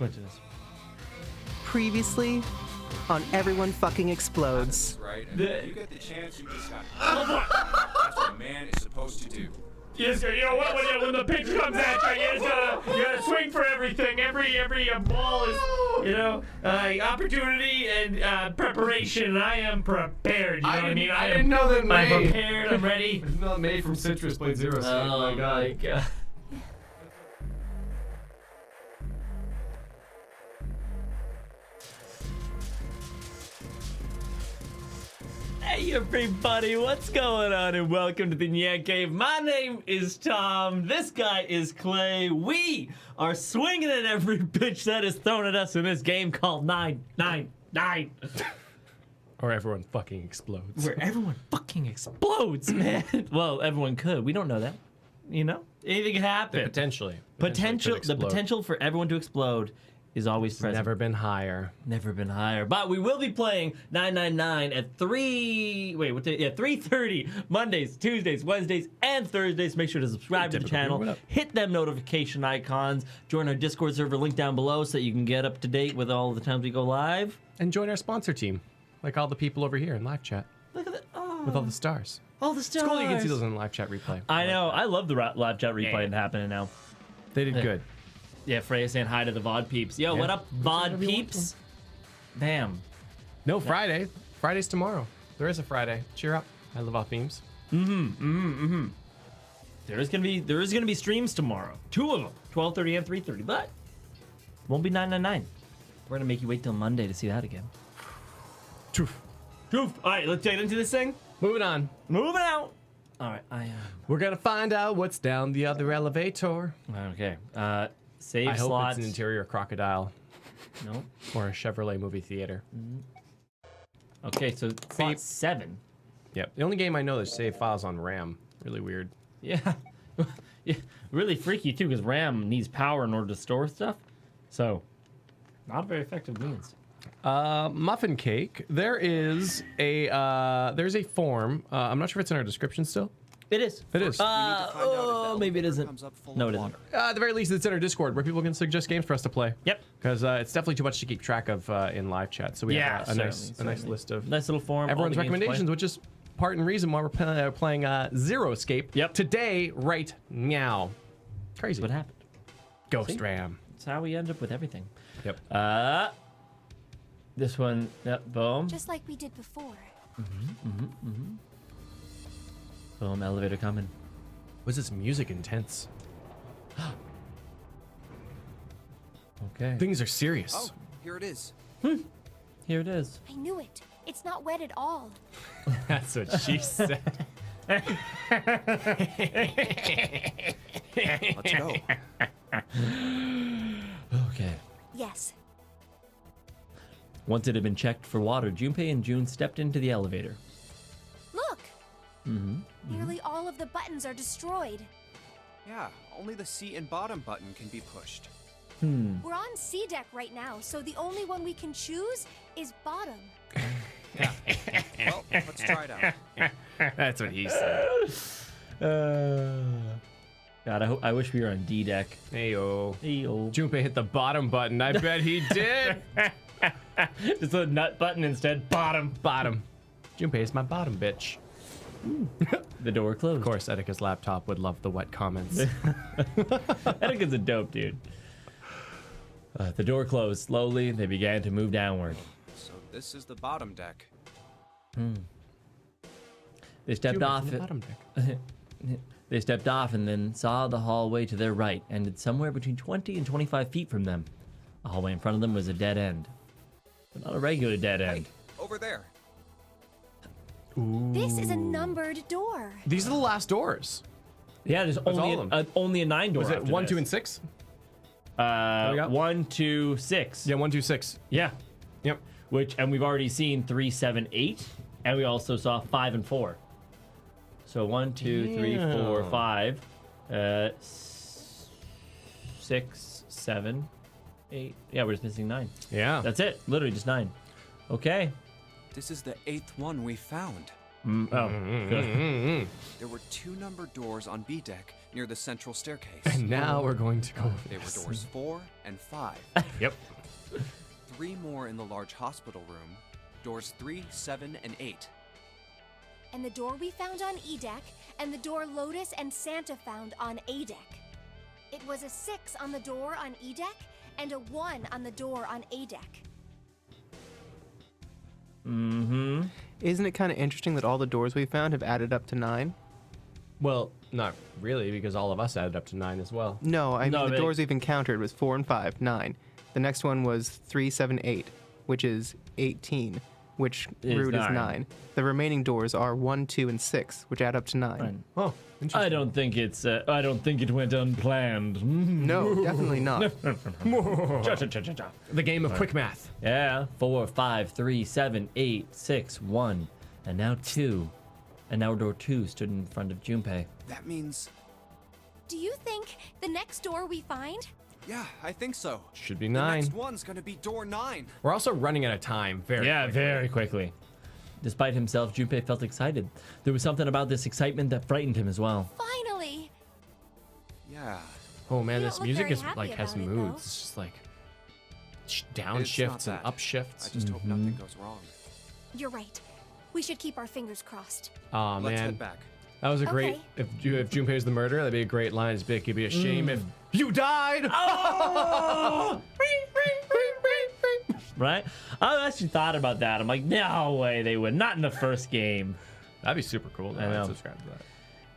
Glitches. Previously on Everyone Fucking Explodes. Right? And you get the chance, you just got. That's what a man is supposed to do. Yes, you know what? When the pitch comes at you, you gotta swing for everything. Every ball is, opportunity and preparation. I am prepared. You know what I mean? I didn't know that May. I'm prepared. I'm ready. I didn't know that May from Citrus played Zero State. Oh my god. Hey everybody, what's going on and welcome to the NyanCave. My name is Tom, this guy is Clay. We are swinging at every pitch that is thrown at us in this game called 999. Or everyone fucking explodes. Where everyone fucking explodes, man. Well, everyone could. We don't know that. You know? Anything can happen. Potentially. The potential for everyone to explode is always present. Never been higher. Never been higher. But we will be playing 999 at 3:30 Mondays, Tuesdays, Wednesdays, and Thursdays. Make sure to subscribe to the channel. Hit them notification icons. Join our Discord server link down below so that you can get up to date with all the times we go live. And join our sponsor team. Like all the people over here in live chat. Look at that. Oh, with all the stars. all the stars. It's cool you can see those in the live chat replay. I know. I love the live chat replay happening now. They did good. Yeah, Freya saying hi to the VOD peeps. Yo, what up, VOD peeps? Bam. No, Friday. Friday's tomorrow. There is a Friday. Cheer up. I live off beams. There is gonna be streams tomorrow. 2 of them, 12:30 and 3:30, but it won't be 999. We're gonna make you wait till Monday to see that again. Truth. All right, let's get into this thing. Moving on. Moving out. All right, We're gonna find out what's down the other elevator. okay. Save I hope slots. it's an interior crocodile Nope. or a Chevrolet movie theater. Okay, so slot 7. Yep. The only game I know that save files on RAM. Really weird. Yeah. Yeah. Really freaky too, because RAM needs power in order to store stuff. So, not a very effective means. Muffin cake. There's a form. I'm not sure if it's in our description still. It is. It is. Maybe it isn't. No, it isn't. At the very least, it's in our Discord where people can suggest games for us to play. Yep. Because it's definitely too much to keep track of in live chat. So we have a nice list of nice little form. everyone's recommendations, which is part and reason why we're playing Zero Escape. Yep. Today, right now. Crazy. What happened? Ghost See? RAM. That's how we end up with everything. Yep. This one. Yep. Boom. Just like we did before. Boom. Elevator coming. Was this music intense? Okay. Things are serious. Oh, here it is. Here it is. I knew it. It's not wet at all. That's what she said. Let's go. Okay. Yes. Once it had been checked for water, Junpei and June stepped into the elevator. Look. Nearly all of the buttons are destroyed. Yeah, only the seat and bottom button can be pushed. We're on C deck right now, so the only one we can choose is bottom. Well, let's try it out. That's what he said. God, I wish we were on D deck. Heyo. Hey-o. Junpei hit the bottom button. I bet he did. Just a nut button instead. Bottom. Bottom. Junpei's my bottom bitch. The door closed. Of course, Etika's laptop would love the wet comments. Etika's a dope dude. The door closed. Slowly, they began to move downward. So this is the bottom deck. They stepped off. From the bottom deck. They stepped off and then saw the hallway to their right ended somewhere between 20 and 25 feet from them. The hallway in front of them was a dead end. But not a regular dead end. Hey, over there. Ooh. This is a numbered door. These are the last doors. Yeah, there's all of them. only a 9 door. Was it after 1, this. 2, and 6? we got 1, 2, 6. Yeah, 1, 2, 6. Yeah. Yep. And we've already seen 3, 7, 8, and we also saw 5 and 4. So 1, 2, 3, 4, 5, 6, 7, 8. Yeah, we're just missing 9. Yeah. That's it. Literally just 9. Okay. This is the 8th one we found. Good. There were 2 numbered doors on B deck near the central staircase. And now we're going to go. They were doors 4 and 5. Yep. 3 more in the large hospital room, doors 3, 7, and 8. And the door we found on E deck, and the door Lotus and Santa found on A deck. It was a 6 on the door on E deck, and a 1 on the door on A deck. Mm-hmm. Isn't it kind of interesting that all the doors we found have added up to 9? Well, not really, because all of us added up to 9 as well. No, I mean No, the they- doors we've encountered was 4 and 5, 9. The next one was 3, 7, 8, which is 18, which Is root is 9. 9. The remaining doors are 1, 2, and 6, which add up to 9. Right. Oh, interesting. I don't think it's. I don't think it went unplanned. No, definitely not. The game of quick math. Yeah, 4, 5, 3, 7, 8, 6, 1, and now 2, and now door 2 stood in front of Junpei. That means... Do you think the next door we find? Yeah, I think so. Should be The 9. next one's gonna be door 9. We're also running out of time very quickly. Very quickly. Despite himself, Junpei felt excited. There was something about this excitement that frightened him as well. Finally! Yeah. Oh man, You this don't look music very is happy like has about it, moods. though. It's just like It's downshifts not and that. upshifts. I just hope nothing goes wrong. You're right. We should keep our fingers crossed. Oh Let's man, head back. that was a great. Okay. If Junpei was the murderer, that'd be a great line. It'd be a shame if you died. Oh! Right? I actually thought about that. I'm like, no way they would. Not in the first game. That'd be super cool. I know. I'd subscribe to that.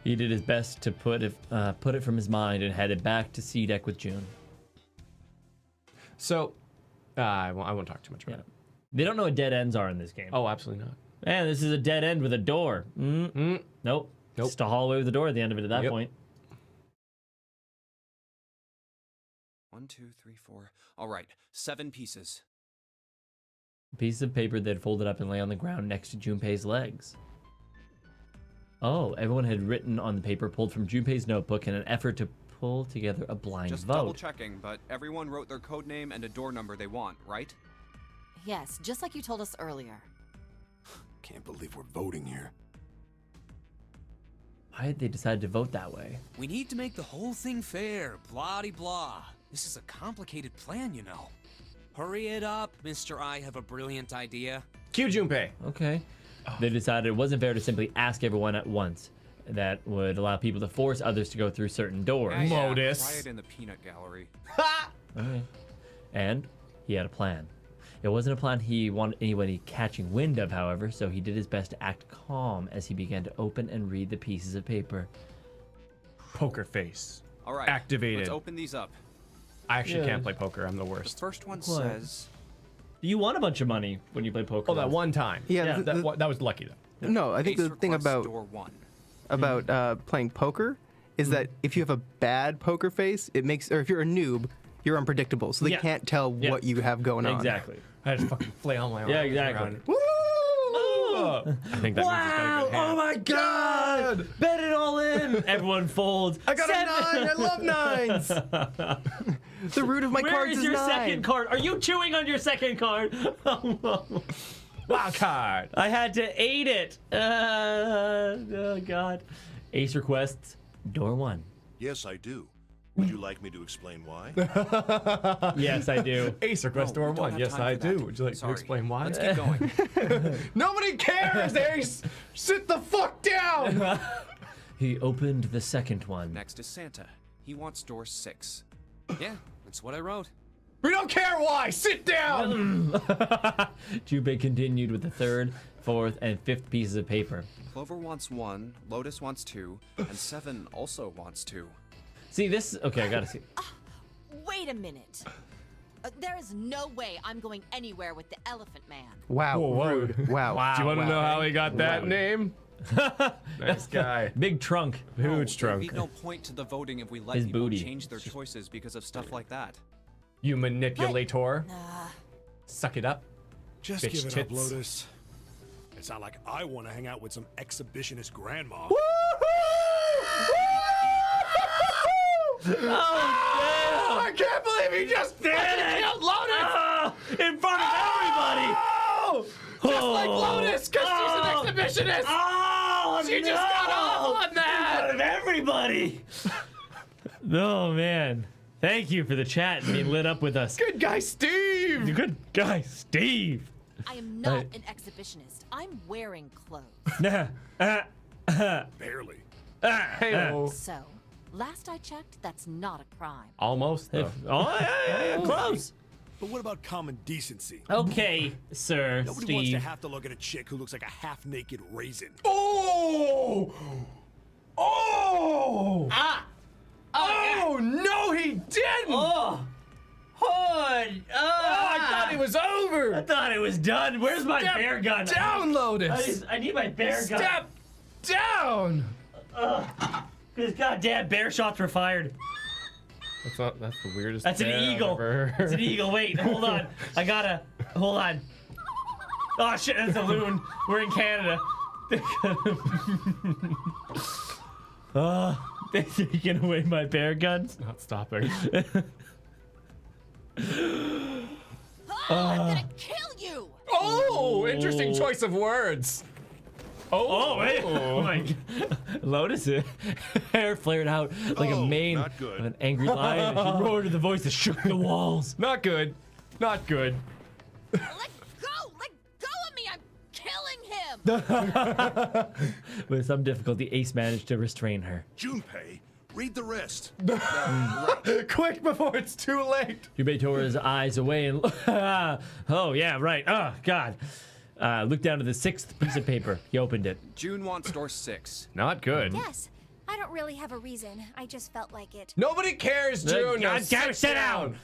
He did his best to put it from his mind and headed back to C deck with June. So, I won't talk too much about it. They don't know what dead ends are in this game. Oh, absolutely not. Man, this is a dead end with a door. Nope. Just a hallway with a door at the end of it at that Yep. point. 1, 2, 3, 4. All right, 7 pieces. Pieces of paper that folded up and lay on the ground next to Junpei's legs. Oh, everyone had written on the paper pulled from Junpei's notebook in an effort to pull together a blind Just vote. double checking, but everyone wrote their code name and a door number they want, right? Yes, just like you told us earlier. Can't believe we're voting here. Why did they decide to vote that way? We need to make the whole thing fair, blah-de-blah. This is a complicated plan, you know. Hurry it up, Mr. I have a brilliant idea. Cue Junpei. Okay. They decided it wasn't fair to simply ask everyone at once. That would allow people to force others to go through certain doors. Modus. Try it in the peanut gallery. Okay. And he had a plan. It wasn't a plan he wanted anybody catching wind of, however, so he did his best to act calm as he began to open and read the pieces of paper. Poker face. All right, Activated. let's open these up. I actually Yeah. can't play poker. I'm the The worst. first one says... You won a bunch of money when you play poker. Oh, that one time. Yeah, that was lucky though. No, I think Ace the thing requests door 1. about playing poker is that if you have a bad poker face, it makes, or if you're a noob, you're unpredictable, so they Yeah. can't tell Yeah. what you have going on. Exactly. I just fucking flail my arms Yeah, exactly. around. Woo! I think that means it's got a good hand. Oh my god! Bet it all in! Everyone folds. I got a 9. I love 9s. The root of my Where cards is your 9. second card? Are you chewing on your second card? Wild card. I had to eat it. Oh god. Ace requests door 1. Yes, I do. Would you like me to explain why? Yes, I do. Ace request No, door we don't 1. have Yes, time I for that. do. Would you like Sorry. to explain why? Let's keep going. Nobody cares, Ace. Sit the fuck down. He opened the second one. Next is Santa. He wants door 6. Yeah, that's what I wrote. We don't care why. Sit down. Junpei continued with the third, fourth, and fifth pieces of paper. Clover wants 1, Lotus wants 2, and 7 also wants 2. See, this. Okay, I gotta see. Wait a minute. There is no way I'm going anywhere with the Elephant Man. Wow. Whoa. Rude. Wow. Do you want to wow. know how he got that Wow. name? Nice guy. Big trunk. Huge There'd trunk. be no point to the voting if we let His people booty. change their choices because of stuff like that. You manipulator. Nah. Suck it up. Just Bitch give it tits. up, Lotus. It's not like I want to hang out with some exhibitionist grandma. I can't believe he just did it! Lotus! In front of everybody! Just like Lotus, because she's an exhibitionist! Oh, She just got off on that! In front of everybody! Oh, man. Thank you for the chat and being lit up with us. Good guy, Steve. Good guy, Steve. I am not an exhibitionist. I'm wearing clothes. Barely. Hey-o. So, last I checked, that's not a crime. Almost, though. Oh, yeah, close. But what about common decency? Okay, sir, Nobody wants Steve. to have to look at a chick who looks like a half-naked raisin. Oh! Oh! Oh, no, he didn't! Oh! Hood! I thought it was over! I thought it was done. Where's my Step bear gun? down, Lotus! I need my bear gun. Step down! These goddamn bear shots were fired. That's the weirdest. That's an bear I've eagle. ever heard. It's an eagle. Wait, hold on. Hold on. Oh shit, that's a loon. We're in Canada. They're taking away my bear guns. Not stopping. I'm gonna kill you! Oh, interesting choice of words. Oh wait! Oh my God. Lotus' hair flared out like a mane not good. of an angry lion. And she roared with a voice that shook the walls. Not good. Not good. Let go! Let go of me! I'm killing him! With some difficulty, Ace managed to restrain her. Junpei, read the rest. Quick before it's too late. Junpei tore his eyes away and oh yeah, right. Oh God. Looked down to the 6th piece of paper. He opened it. June wants door 6. Not good. Yes. I don't really have a reason. I just felt like it. Nobody cares, June. Now God damn it, sit down!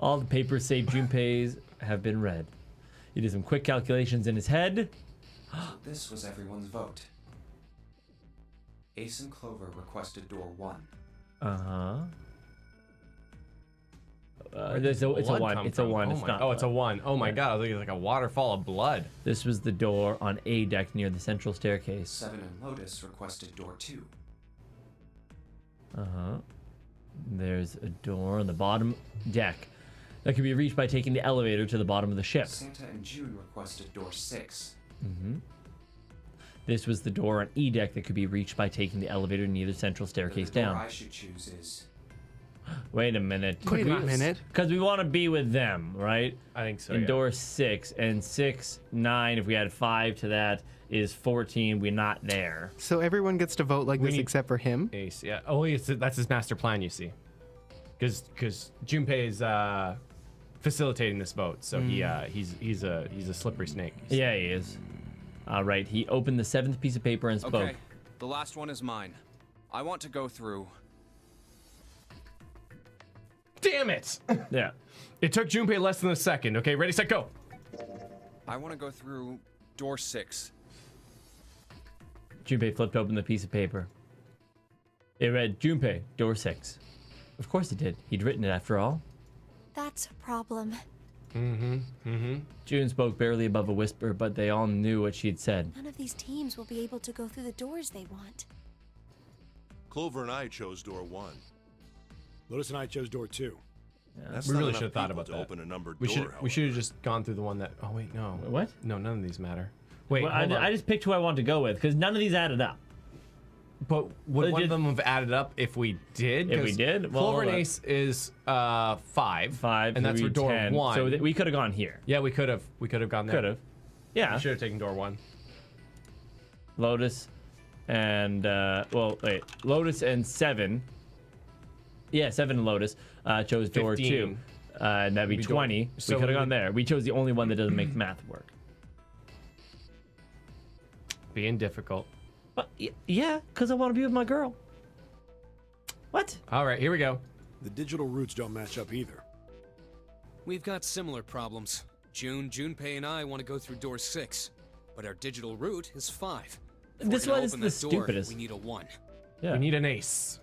All the papers save Junpei's have been read. He did some quick calculations in his head. This was everyone's vote. Ace and Clover requested door 1. It's a one. It's a one. It's not. Oh, it's a one. Oh my God! I think it's like a waterfall of blood. This was the door on A deck near the central staircase. 7 and Lotus requested door 2. There's a door on the bottom deck that can be reached by taking the elevator to the bottom of the ship. Santa and June requested door 6. This was the door on E deck that could be reached by taking the elevator near the central staircase The door down. I should choose is Wait a minute. Wait a minute. Because we want to be with them, right? I think so. In yeah. door 6 and 6, 9. If we add 5 to that, is 14. We're not there. So everyone gets to vote like this need- except for him? Ace. Yeah. Oh, that's his master plan. You see, because Junpei is facilitating this vote, so he's a slippery snake. Yeah, he is. All right. He opened the 7th piece of paper and spoke. Okay, the last one is mine. I want to go through. Damn it! Yeah. It took Junpei less than a second. Okay, ready, set, go. I want to go through door 6. Junpei flipped open the piece of paper. It read, Junpei, door 6. Of course it did. He'd written it after all. That's a problem. June spoke barely above a whisper, but they all knew what she'd said. None of these teams will be able to go through the doors they want. Clover and I chose door 1. Lotus and I chose door 2. That's We not really enough should have thought people about to that. open a numbered We door. should have just gone through the one that. Oh wait, no. What? No, none of these matter. Wait, Well, hold on. I just picked who I want to go with, because none of these added up. But would They one of did- them have added up if we did? If we 'Cause did? Well, Clover and hold on. Ace is 5. 5, and that's for 3, door 10. 1. So we could have gone here. Yeah, we could have. We could have gone there. Could have. Yeah. We should have taken door 1. Lotus and, Lotus and 7. Yeah, 7 and Lotus chose door 2. 15. And that'd be Would be door- 20. so we could we have gone would- there. We chose the only one that doesn't make math work. Being difficult. But, yeah, because I want to be with my girl. What? All right, here we go. The digital routes don't match up either. We've got similar problems. Junpei and I want to go through door 6, but our digital route is 5. If This we're gonna one is open the that door, stupidest. We need a 1. Yeah. We need an ace.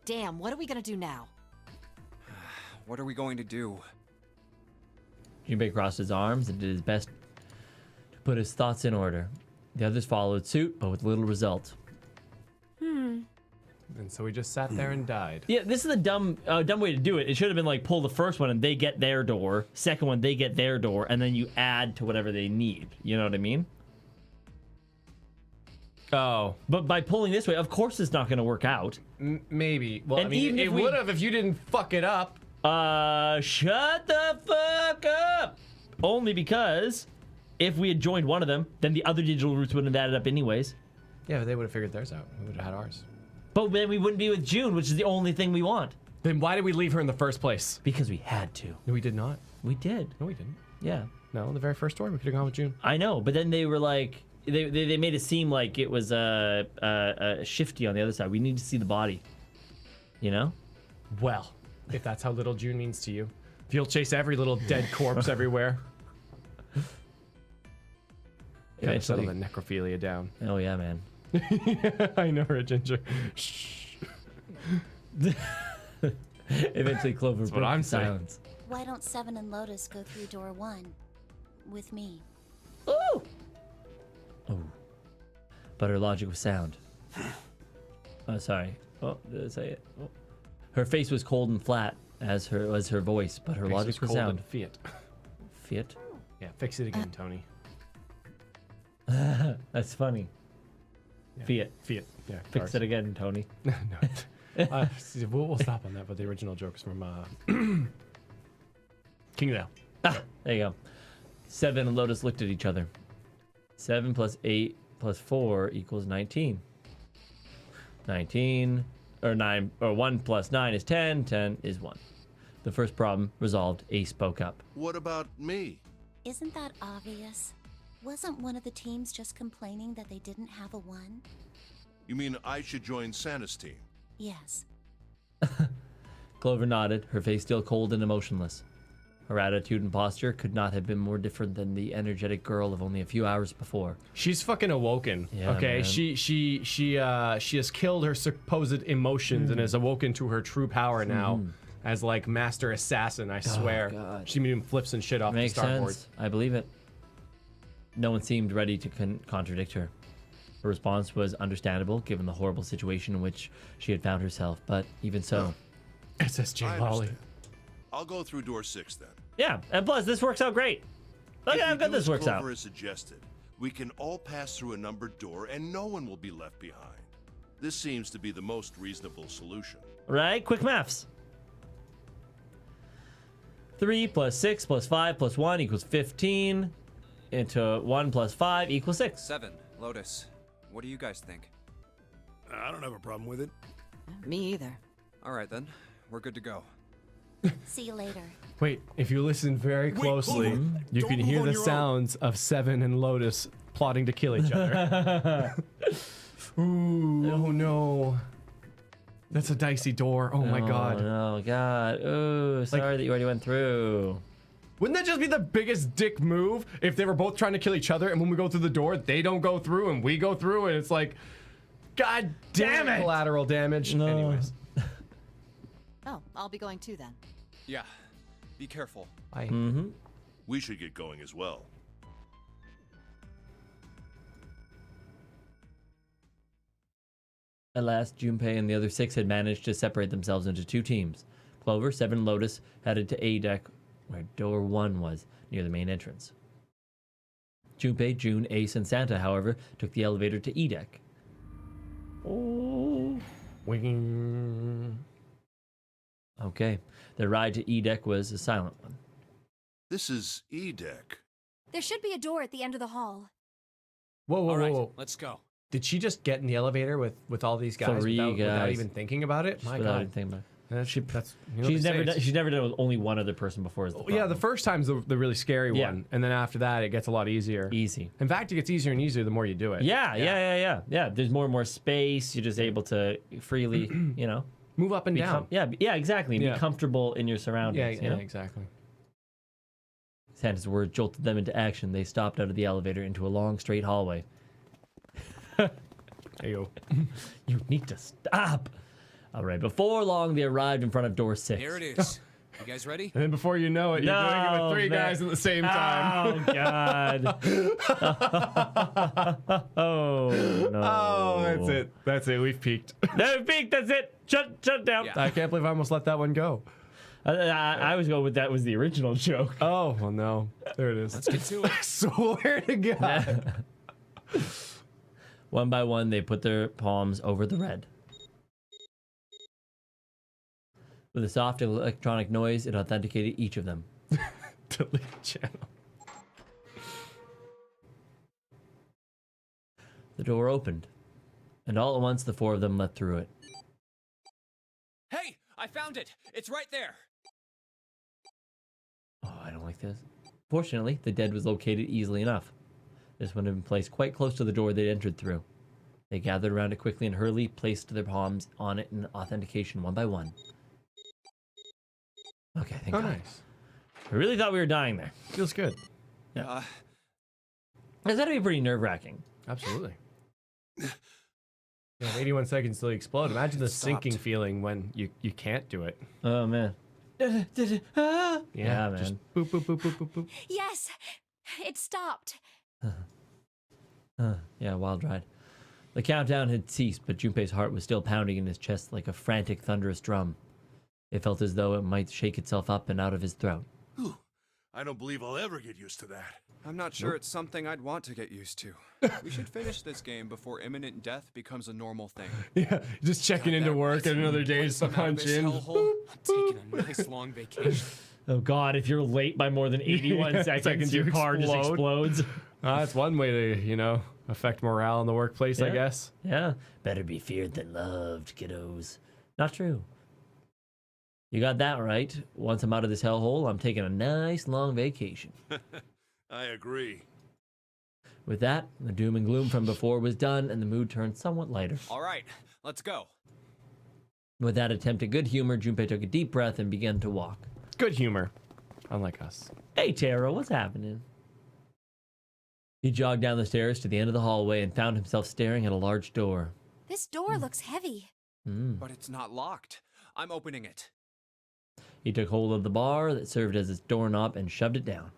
Damn, what are we gonna do now? What are we going to do? Junpei crossed his arms and did his best to put his thoughts in order. The others followed suit, but with little result. And so we just sat there and died. Yeah, this is a dumb way to do it. It should have been like pull the first one and they get their door, second one they get their door, and then you add to whatever they need. You know what I mean? Oh, But by pulling this way, of course it's not going to work out. maybe. Well, And I mean, even it if we- would have if you didn't fuck it up. Shut the fuck up! Only because if we had joined one of them, then the other digital routes wouldn't have added up anyways. Yeah, but they would have figured theirs out. We would have had ours. But then we wouldn't be with June, which is the only thing we want. Then why did we leave her in the first place? Because we had to. No, we did not. We did. No, we didn't. Yeah. No, the very first story we could have gone with June. I know, but then they were like, they made it seem like it was shifty on the other side. We need to see the body. You know? Well, if that's how little June means to you, if you'll chase every little dead corpse everywhere. Gotta settle the necrophilia down. Oh yeah, man. I know her, Ginger. Shh. Eventually, Clover what broke I'm the saying. silence. Why don't Seven and Lotus go through door 1 with me? Ooh. Oh. But her logic was sound. Oh, sorry. Oh, did I say it? Oh. Her face was cold and flat, as was her voice, but her logic was cold sound. and Fiat. Fiat? Yeah, fix it again, Tony. That's funny. Yeah. Fiat. Fiat. Yeah. Fix cars. it again, Tony. No. We'll stop on that. But the original joke is from King of the Hill. Ah, there you go. 7 and Lotus looked at each other. 7 plus 8 plus 4 equals 19. 19, or 9, or 1 plus 9 is 10. 10 is 1. The first problem resolved. Ace spoke up. What about me? Isn't that obvious? Wasn't one of the teams just complaining that they didn't have a 1? You mean I should join Santa's team? Yes. Clover nodded, her face still cold and emotionless. Her attitude and posture could not have been more different than the energetic girl of only a few hours before. She's fucking awoken. Yeah, okay, man. she has killed her supposed emotions and has awoken to her true power now as like master assassin. I swear. God. She even flips and shit off Makes the starboard. sense. I believe it. No one seemed ready to contradict her. Her response was understandable, given the horrible situation in which she had found herself, but even so. SSJ I Lolly. understand. I'll go through door 6 then. Yeah, and plus, this works out great. Look If at how we good do this as works out. Clover has suggested, we can all pass through a numbered door and no one will be left behind. This seems to be the most reasonable solution. Right? Quick maths. 3 plus 6 plus 5 plus 1 equals 15. Into 1 plus 5 equals 6. 7. Lotus. What do you guys think? I don't have a problem with it. Me either. All right then. We're good to go. See you later. Wait, if you listen very closely, Clover, you don't can move hear on the your own. sounds of Seven and Lotus plotting to kill each other. Ooh, oh no. That's a dicey door. Oh my god. Oh, God. Oh, sorry that you already went through. Wouldn't that just be the biggest dick move if they were both trying to kill each other and when we go through the door, they don't go through and we go through and it's like, God damn it! Collateral damage. No. Anyways. Oh, I'll be going too then. Yeah. Be careful. I We should get going as well. At last, Junpei and the other 6 had managed to separate themselves into 2 teams. Clover, 7, and Lotus headed to A deck, where door 1 was, near the main entrance. Junpei, June, Ace, and Santa, however, took the elevator to E deck. Oh. Wing. Okay, their ride to E deck was a silent one. This is E deck. There should be a door at the end of the hall. Whoa, whoa, All right, whoa. let's go. Did she just get in the elevator with all these guys, 3 without guys. even thinking about it? My Without God. even thinking about it. That's, you know She's what they never say, done, she's never done it with only one other person before. Is the yeah, the problem. first time's the really scary Yeah. one, and then after that, it gets a lot easier. Easy. In fact, it gets easier and easier the more you do it. Yeah. There's more and more space. You're just able to freely, Move up and down. exactly. Yeah. Be comfortable in your Yeah, surroundings. you know? exactly. Santa's words jolted them into action. They stopped out of the elevator into a long, straight hallway. Ayo. You need to stop. All right. Before long, they arrived in front of door 6. There it is. You guys ready? And then before you know it, you're doing it with 3 man. guys at the same time. Oh God. Oh no. Oh, that's it. We've peaked. No, peak. That's it. Shut down. Yeah. I can't believe I almost let that one go. I was going with that was the original joke. Oh, well, no. There it is. Let's get to it. I swear to God. One by one, they put their palms over the red. With a soft electronic noise, it authenticated each of them. Delete channel. The door opened, and all at once the four of them let through it. Hey, I found it. It's right there. Oh, I don't like this. Fortunately, the dead was located easily enough. This one had been placed quite close to the door they'd entered through. They gathered around it quickly and hurriedly placed their palms on it in authentication one by one. Okay, thank God. Nice. I really thought we were dying there. Feels good. Yeah. That's gotta be pretty nerve-wracking. Absolutely. Yeah, 81 seconds till you explode. Imagine the Stopped. sinking feeling when you can't do it. Oh, man. Yeah, man. Just boop, boop, boop, boop, boop, boop. Yes, it stopped. Yeah, wild ride. The countdown had ceased, but Junpei's heart was still pounding in his chest like a frantic, thunderous drum. It felt as though it might shake itself up and out of his throat. Whew. I don't believe I'll ever get used to that. I'm not sure it's something I'd want to get used to. We should finish this game before imminent death becomes a normal thing. Yeah, just checking into work and another day to punch in. I'm taking a nice long vacation. Oh, God, if you're late by more than 81 seconds, your you car just explode. explodes. That's one way to, affect morale in the workplace, I Yeah. guess. Yeah. Better be feared than loved, kiddos. Not true. You got that right. Once I'm out of this hellhole, I'm taking a nice long vacation. I agree. With that, the doom and gloom from before was done, and the mood turned somewhat lighter. All right, let's go. With that attempt at good humor, Junpei took a deep breath and began to walk. Good humor, unlike us. Hey, Taro, what's happening? He jogged down the stairs to the end of the hallway and found himself staring at a large door. This door looks heavy. But it's not locked. I'm opening it. He took hold of the bar that served as his doorknob and shoved it down.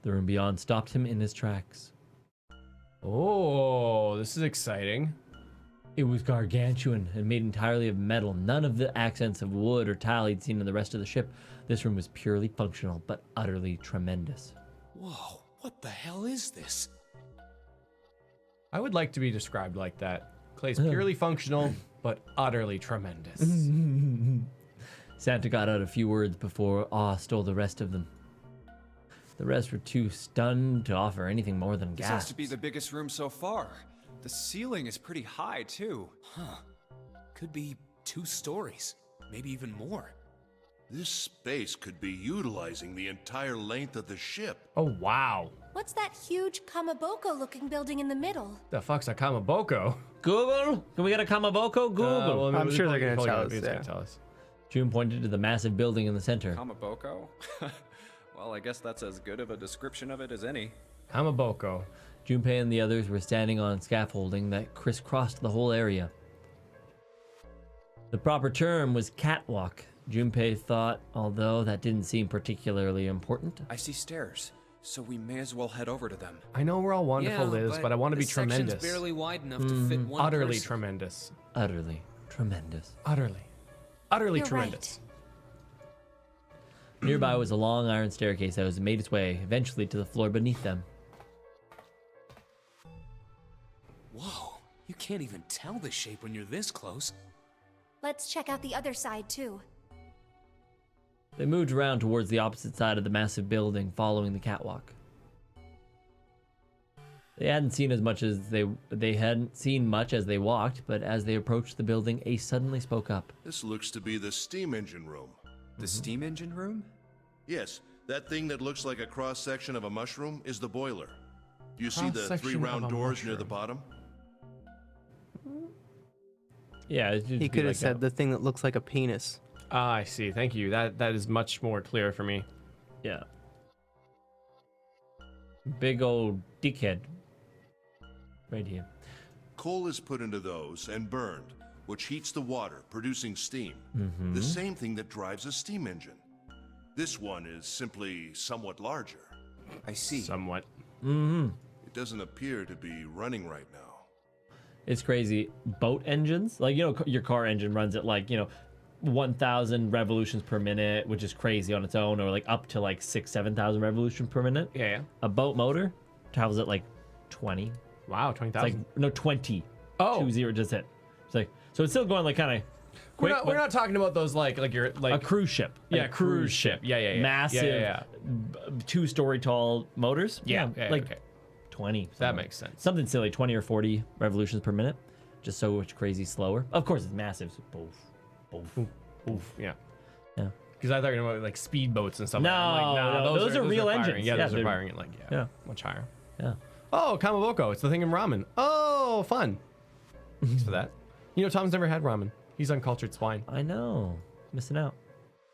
The room beyond stopped him in his tracks. Oh, this is exciting. It was gargantuan and made entirely of metal. None of the accents of wood or tile he'd seen in the rest of the ship. This room was purely functional, but utterly tremendous. Whoa, what the hell is this? I would like to be described like that. Clay's purely functional, but utterly tremendous. Santa got out a few words before awe stole the rest of them. The rest were too stunned to offer anything more than This has gasps. to be the biggest room so far. The ceiling is pretty high, too. Huh. Could be 2 stories, maybe even more. This space could be utilizing the entire length of the ship. Oh, wow. What's that huge Kamaboko-looking building in the middle? The fuck's a Kamaboko? Google? Can we get a Kamaboko? Google. I'm sure they're gonna tell us, It's yeah. gonna tell us. June pointed to the massive building in the center. Kamaboko? Well, I guess that's as good of a description of it as any. Kamaboko. Junpei and the others were standing on scaffolding that crisscrossed the whole area. The proper term was catwalk, Junpei thought, although that didn't seem particularly important. I see stairs, so we may as well head over to them. I know we're all wonderful, Liz, but I want to be this section's tremendous. barely wide enough to fit one Utterly person. tremendous. Utterly tremendous. Utterly You're tremendous. Nearby was a long iron staircase that was made its way eventually to the floor beneath them. Whoa, you can't even tell the shape when you're this close. Let's check out the other side, too. They moved around towards the opposite side of the massive building, following the catwalk. They hadn't seen much as they walked, but as they approached the building, Ace suddenly spoke up. This looks to be the steam engine room. The steam engine room? Yes, that thing that looks like a cross-section of a mushroom is the boiler. You see the Cross-section 3 round of a doors near the mushroom. bottom? Yeah, He could have said the thing that looks like a penis. Ah, I see. Thank you. That is much more clear for me. Yeah. Big old dickhead. Right here. Coal is put into those and burned, which heats the water, producing steam. The same thing that drives a steam engine. This one is simply somewhat larger. I see. Somewhat. It doesn't appear to be running right now. It's crazy. Boat engines, like, your car engine runs at 1,000 revolutions per minute, which is crazy on its own, or like up to like 7,000 revolutions per minute. Yeah. A boat motor travels at like 20. Wow, It's 20,000. like no 20. Oh. 20 just hit. It's like so it's still going like kind of quick. We're but not talking about those like you're like a cruise ship. Yeah, Like a cruise ship. Yeah. Massive, Yeah. 2-story tall motors. Yeah, like okay. 20. That something. makes sense. Something silly, 20 or 40 revolutions per minute. Just so much crazy slower. Of course, it's massive. So boof. Oof. Yeah. Yeah. Because I thought you were about like speedboats and stuff. No, like that. I'm like, no, those are real firing. engines. Yeah, Yeah, those are they're- firing it like Yeah. much higher. Yeah. Oh, kamaboko. It's the thing in ramen. Oh, fun. Thanks for that. You know, Tom's never had ramen. He's uncultured swine. I know. Missing out.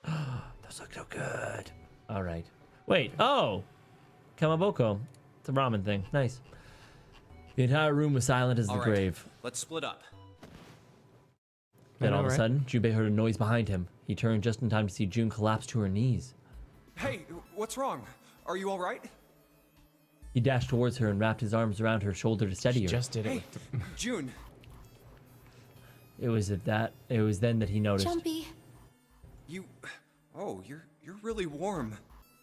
Those look so good. All right. Wait. Oh. Kamaboko. It's a ramen thing. Nice. The entire room was silent as the All right, grave. let's split up. Then I know, all of a right? sudden, Junpei heard a noise behind him. He turned just in time to see June collapse to her knees. Hey, what's wrong? Are you all right? He dashed towards her and wrapped his arms around her shoulder to steady her. Just did it. Hey, June. It was then that he noticed. Jumpy. Oh, you're really warm.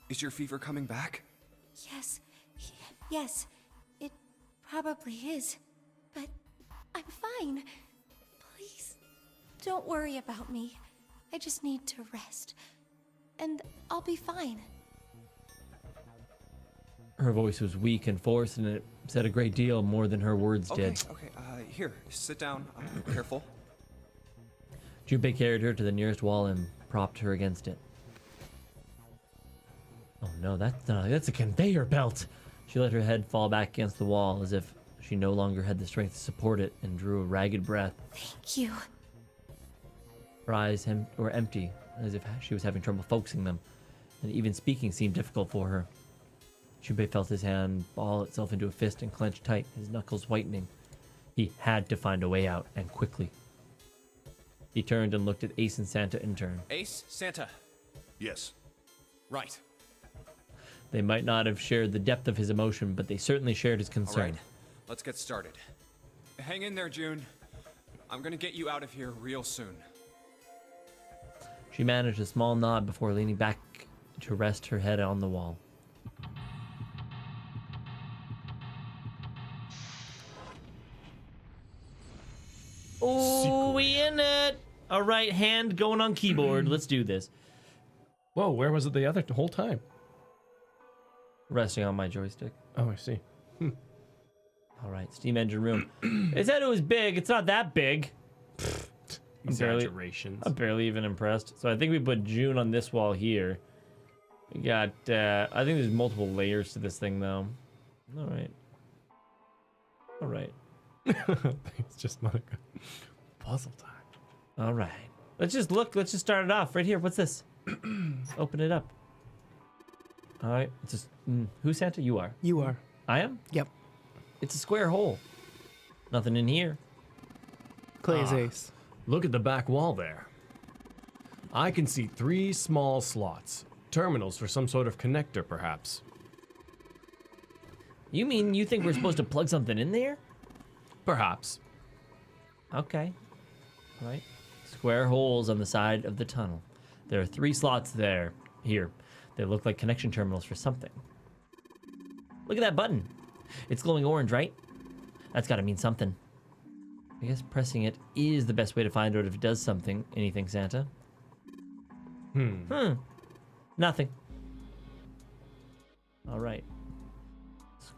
Is your fever coming back? Yes, it probably is. But I'm fine. Please, don't worry about me. I just need to rest. And I'll be fine. Her voice was weak and forced, and it said a great deal more than her words did. Okay. Here, sit down. Careful. Junpei carried her to the nearest wall and propped her against it. Oh no, that's a conveyor belt. She let her head fall back against the wall as if she no longer had the strength to support it and drew a ragged breath. Thank you. Her eyes were empty, as if she was having trouble focusing them, and even speaking seemed difficult for her. Junpei felt his hand ball itself into a fist and clench tight, his knuckles whitening. He had to find a way out, and quickly. He turned and looked at Ace and Santa in turn. Ace, Santa. Yes. Right. They might not have shared the depth of his emotion, but they certainly shared his All concern. right. Let's get started. Hang in there, June. I'm gonna get you out of here real soon. She managed a small nod before leaning back to rest her head on the wall. Oh, we in it! All right, hand going on keyboard. Let's do this. Whoa, where was it the whole time? Resting on my joystick. Oh, I see. All right, steam engine room. It said it was big. It's not that big. Exaggerations. I'm barely even impressed. So I think we put June on this wall here. We got, I think there's multiple layers to this thing, though. All right. All right. It's just Monica. Puzzle time. All right. Let's just start it off right here. What's this? Let's open it up. All right. It's just, who's Santa? You are. You are. I am? Yep. It's a square hole. Nothing in here. Clay is ace. Look at the back wall there. I can see 3 small slots. Terminals for some sort of connector, perhaps. You mean you think we're supposed to plug something in there? Perhaps. Okay. All right. Square holes on the side of the tunnel. There are 3 slots here. They look like connection terminals for something. Look at that button. It's glowing orange, right? That's got to mean something. I guess pressing it is the best way to find out if it does something. Anything, Santa? Nothing. All right.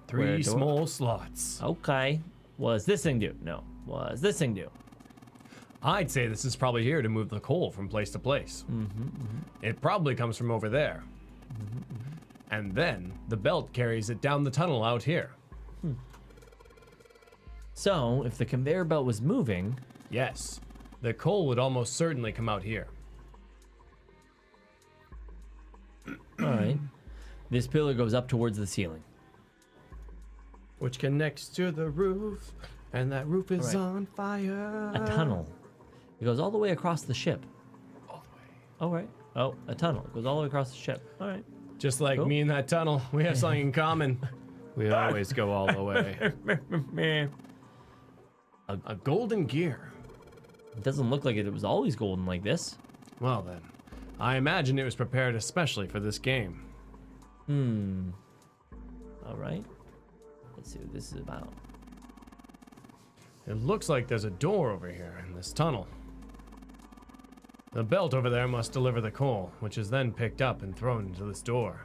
3 Square door. small slots. Okay. What does this thing do? No. What does this thing do? I'd say this is probably here to move the coal from place to place. It probably comes from over there. And then the belt carries it down the tunnel out here. So, if the conveyor belt was moving, Yes, the coal would almost certainly come out here. all right, this pillar goes up towards the ceiling. Which connects to the roof, and that roof is Right. on fire. A tunnel. It goes all the way across the ship. All the way. All right. Oh, a tunnel. It goes all the way across the ship. All right. Just like Cool. me and that tunnel, we have something in common. We always go all the way. A golden gear. It doesn't look like it was always golden like this. Well then, I imagine it was prepared especially for this game. All right. Let's see what this is about. It looks like there's a door over here in this tunnel. The belt over there must deliver the coal, which is then picked up and thrown into this door.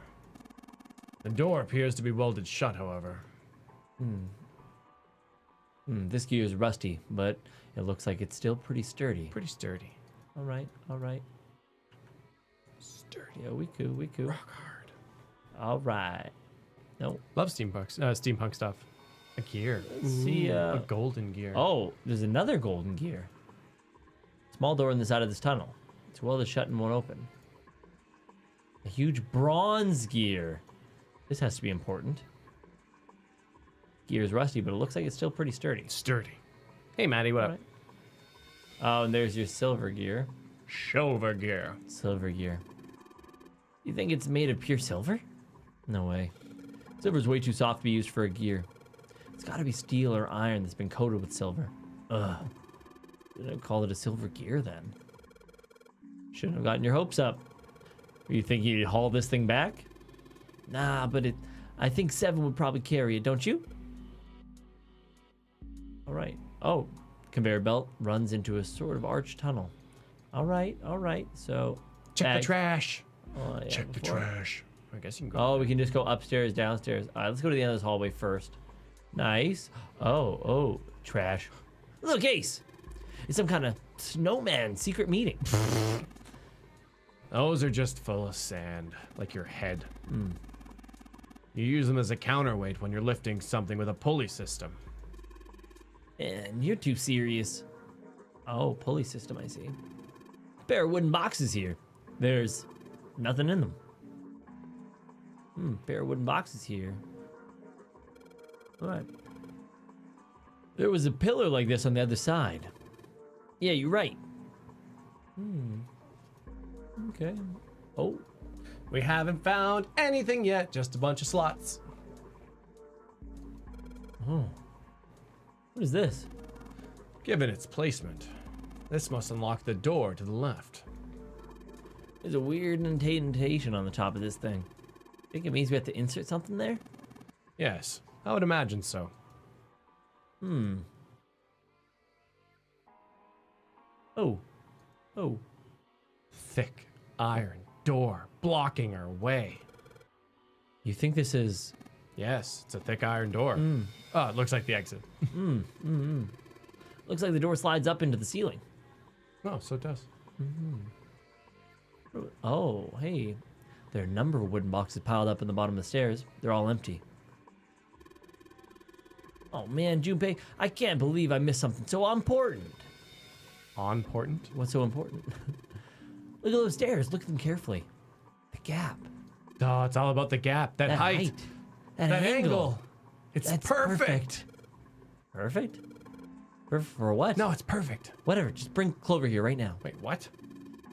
The door appears to be welded shut, however. This gear is rusty, but it looks like it's still pretty sturdy. Pretty sturdy. All right, all right. Sturdy. Yeah, we could. Rock hard. All right. No. Love steampunk stuff. A gear. Let's see. A golden gear. Oh, there's another golden gear. Small door in the side of this tunnel. It's welded shut and won't open. A huge bronze gear. This has to be important. Gear is rusty, but it looks like it's still pretty sturdy. Sturdy. Hey, Maddie, what All up? right. Oh, and there's your silver gear. Silver gear. Silver gear. You think it's made of pure silver? No way. Silver's way too soft to be used for a gear. It's gotta be steel or iron that's been coated with silver. Ugh. Didn't call it a silver gear then. Shouldn't have gotten your hopes up. You think you'd haul this thing back? Nah, but I think 7 would probably carry it, don't you? All right. Oh, conveyor belt runs into a sort of arched tunnel. All right. So Check bag- the trash. Oh, yeah, Check the before- trash. I guess you can go. Oh, we can just go upstairs, downstairs. All right, let's go to the end of this hallway first. Nice. Oh, trash. Little case. It's some kind of snowman secret meeting. Those are just full of sand, like your head. You use them as a counterweight when you're lifting something with a pulley system. And you're too serious. Oh, pulley system, I see. Pair of wooden boxes here. There's nothing in them. Pair of wooden boxes here. All right. There was a pillar like this on the other side. Yeah, you're right. Okay. Oh, We haven't found anything yet, just a bunch of slots. what is this? Given its placement, this must unlock the door to the left. There's a weird indentation on the top of this thing. Think it means we have to insert something there? Yes, I would imagine so. Oh. Thick iron door blocking our way. You think this is... Yes, it's a thick iron door. Oh, it looks like the exit. Looks like the door slides up into the ceiling. Oh, so it does. Oh, hey. There are a number of wooden boxes piled up in the bottom of the stairs. They're all empty. Oh man, Junpei, I can't believe I missed something so important. Important? What's so important? Look at those stairs. Look at them carefully. The gap. Oh, it's all about the gap, that height, That angle. It's That's perfect. Perfect? Perfect for what? No, it's perfect. Whatever. Just bring Clover here right now. Wait, what?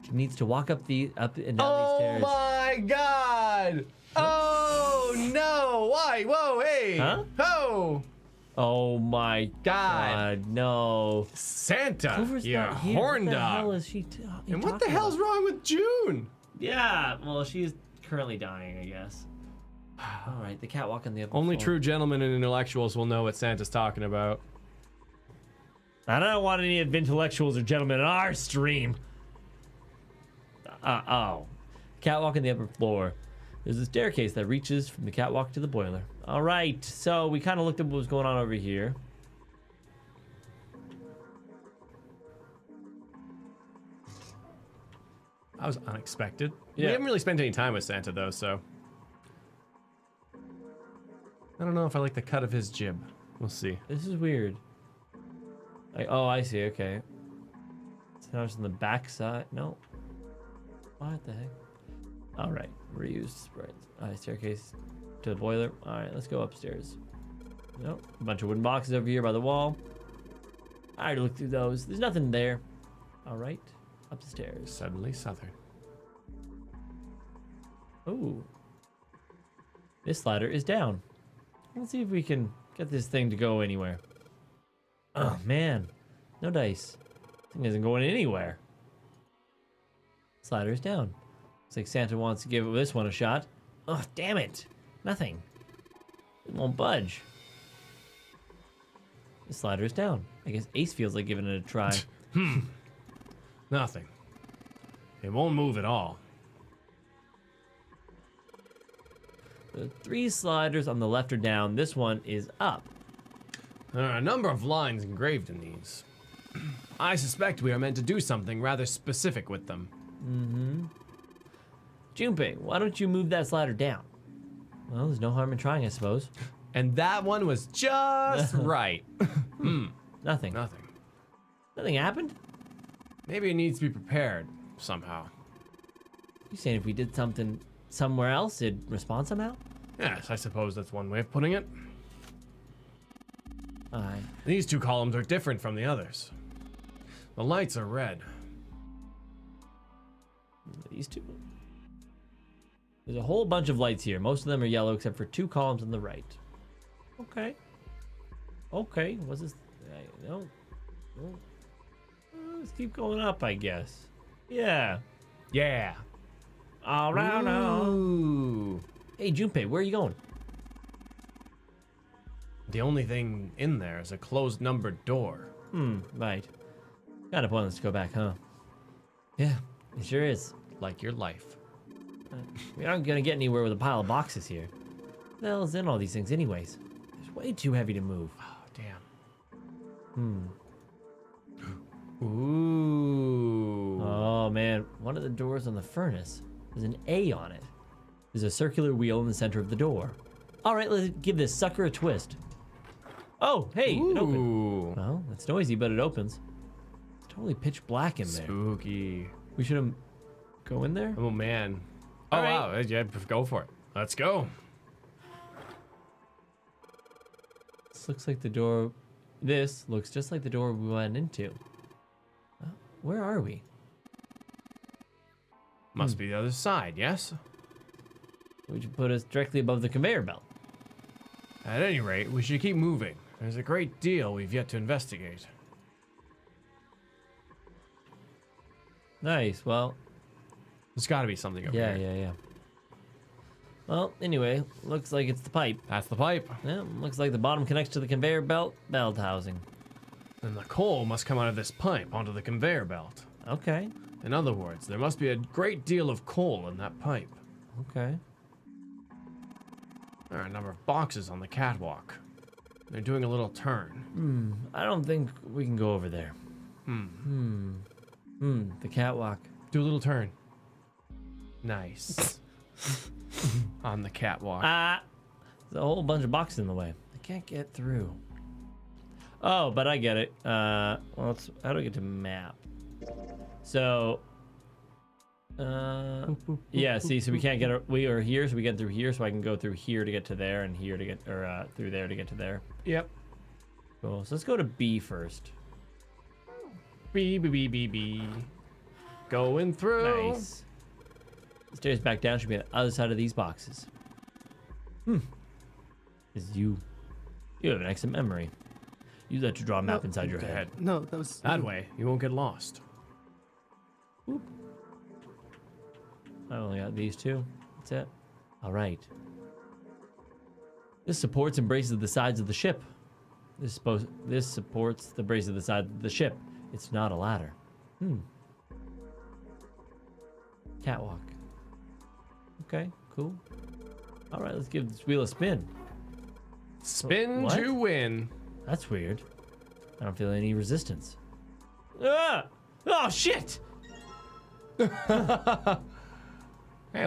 She needs to walk up and down these Oh stairs. my god! Oh no! Why? Whoa, hey! Huh? Oh! Oh my God. God, no. Santa, Clover's you not here. horn What the dog. hell is she And what the hell's wrong with June? Yeah, well, she's currently dying, I guess. All right, the catwalk on the upper Only floor. true gentlemen and intellectuals will know what Santa's talking about. I don't want any intellectuals or gentlemen on our stream. Oh. Catwalk on the upper floor. There's a staircase that reaches from the catwalk to the boiler. All right, so we kind of looked at what was going on over here. That was unexpected. Yeah. We haven't really spent any time with Santa though, so I don't know if I like the cut of his jib. We'll see. This is weird. Oh, I see. Okay. So now it's on the back side. No. What the heck? All right. Reused spreads. All right, staircase to the boiler. All right, let's go upstairs. Nope. A bunch of wooden boxes over here by the wall. I already looked through those. There's nothing there. All right. Up the stairs. Suddenly southern. Oh. This ladder is down. Let's see if we can get this thing to go anywhere. Oh, man. No dice. Thing isn't going anywhere. Slider's down. Looks like Santa wants to give this one a shot. Oh, damn it. Nothing. It won't budge. The slider's down. I guess Ace feels like giving it a try. Nothing. It won't move at all. The 3 sliders on the left are down. This one is up. There are a number of lines engraved in these. I suspect we are meant to do something rather specific with them. Junpei, why don't you move that slider down? Well, there's no harm in trying, I suppose. And that one was just right. Nothing. Nothing. Nothing happened? Maybe it needs to be prepared somehow. You saying if we did something somewhere else, it'd respond somehow? Yes, I suppose that's one way of putting it. Aye. These 2 columns are different from the others. The lights are red. These 2. There's a whole bunch of lights here. Most of them are yellow except for 2 columns on the right. Okay. Okay. What's this? No. Let's keep going up, I guess. Yeah. Yeah. All right now. Ooh. Hey, Junpei, where are you going? The only thing in there is a closed numbered door. Right. Kind of pointless to go back, huh? Yeah, it sure is. Like your life. We aren't gonna get anywhere with a pile of boxes here. What the hell's in all these things anyways? It's way too heavy to move. Oh, damn. Ooh. Oh man, one of the doors on the furnace, there's an A on it. There's a circular wheel in the center of the door. All right, let's give this sucker a twist. Oh, hey, it opened. Ooh. Well, it's noisy, but it opens. It's totally pitch black in there. Spooky. We should go in there? Oh, man. All Oh, right. wow. Yeah, go for it. Let's go. This looks like the door. This looks just like the door we went into. Where are we? Must be the other side, yes? Which would put us directly above the conveyor belt. At any rate, we should keep moving. There's a great deal we've yet to investigate. Nice. Well, There's got to be something over here. yeah. Well, anyway, looks like it's the pipe. That's the pipe. Yeah, looks like the bottom connects to the conveyor belt housing. And the coal must come out of this pipe onto the conveyor belt. Okay. In other words, there must be a great deal of coal in that pipe. Okay. There are a number of boxes on the catwalk. They're doing a little turn. I don't think we can go over there. The catwalk. Do a little turn. Nice. On the catwalk. There's a whole bunch of boxes in the way. I can't get through. Oh, but I get it. Well, how do I get to map? So, yeah. See, so we can't get. We are here, so we get through here. So I can go through here to get to there, and here to get, or through there to get to there. Yep. Cool. So let's go to B first. B. Going through. Nice. The stairs back down should be on the other side of these boxes. Is you have an excellent memory. Use that to draw a map inside your head. No, that was That way, you won't get lost. I only got these 2. That's it. All right. This supports and braces the sides of the ship. This supports the brace of the side of the ship. It's not a ladder. Catwalk. Okay, cool. All right, let's give this wheel a spin. Spin What? to win. That's weird. I don't feel any resistance. Ah! Oh, shit! Hey,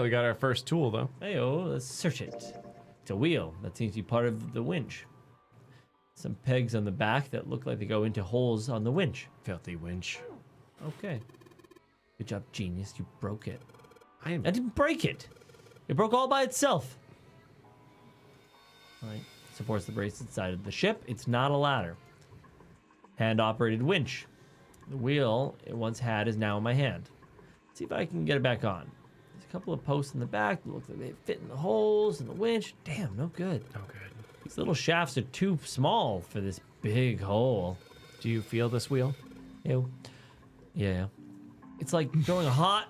we got our first tool, though. Hey, let's search it. It's a wheel. That seems to be part of the winch. Some pegs on the back that look like they go into holes on the winch. Filthy winch. Okay. Good job, genius. You broke it. I am. I didn't break it. It broke all by itself. All right. Supports the braced side of the ship. It's not a ladder. Hand-operated winch. The wheel it once had is now in my hand. Let's see if I can get it back on. There's a couple of posts in the back that look like they fit in the holes in the winch. Damn, no good. Oh, good. These little shafts are too small for this big hole. Do you feel this wheel? Ew. Yeah. It's like throwing a hot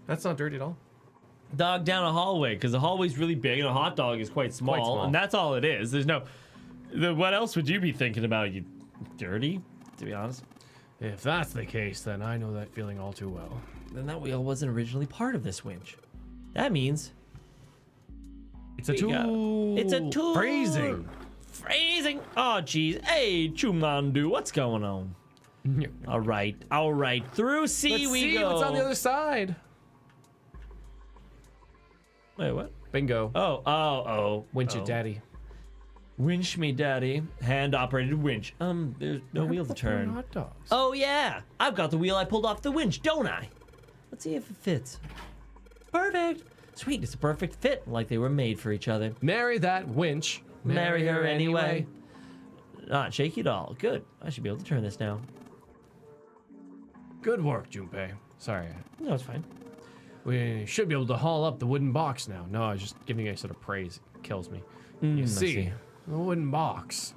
That's not dirty at all. Dog down a hallway, because the hallway's really big and a hot dog is quite small, and that's all it is. There's no... what else would you be thinking about, you dirty, to be honest? If that's the case, then I know that feeling all too well. Then that wheel wasn't originally part of this winch. That means... It's a tool. It's a tool. Phrasing. Oh, jeez. Hey, Chumandu, what's going on? All right. Through C Let's we see go. what's on the other side. Wait, what? Bingo. Oh. Winch it, daddy. Winch me, daddy. Hand-operated winch. There's no wheel to turn. Hot dogs. Oh, yeah. I've got the wheel I pulled off the winch, don't I? Let's see if it fits. Perfect. Sweet, it's a perfect fit, like they were made for each other. Marry that winch. Marry her anyway. Not shaky at all. Good. I should be able to turn this now. Good work, Junpei. Sorry. No, it's fine. We should be able to haul up the wooden box now. No, I was just giving a sort of praise. It kills me. You see, the wooden box.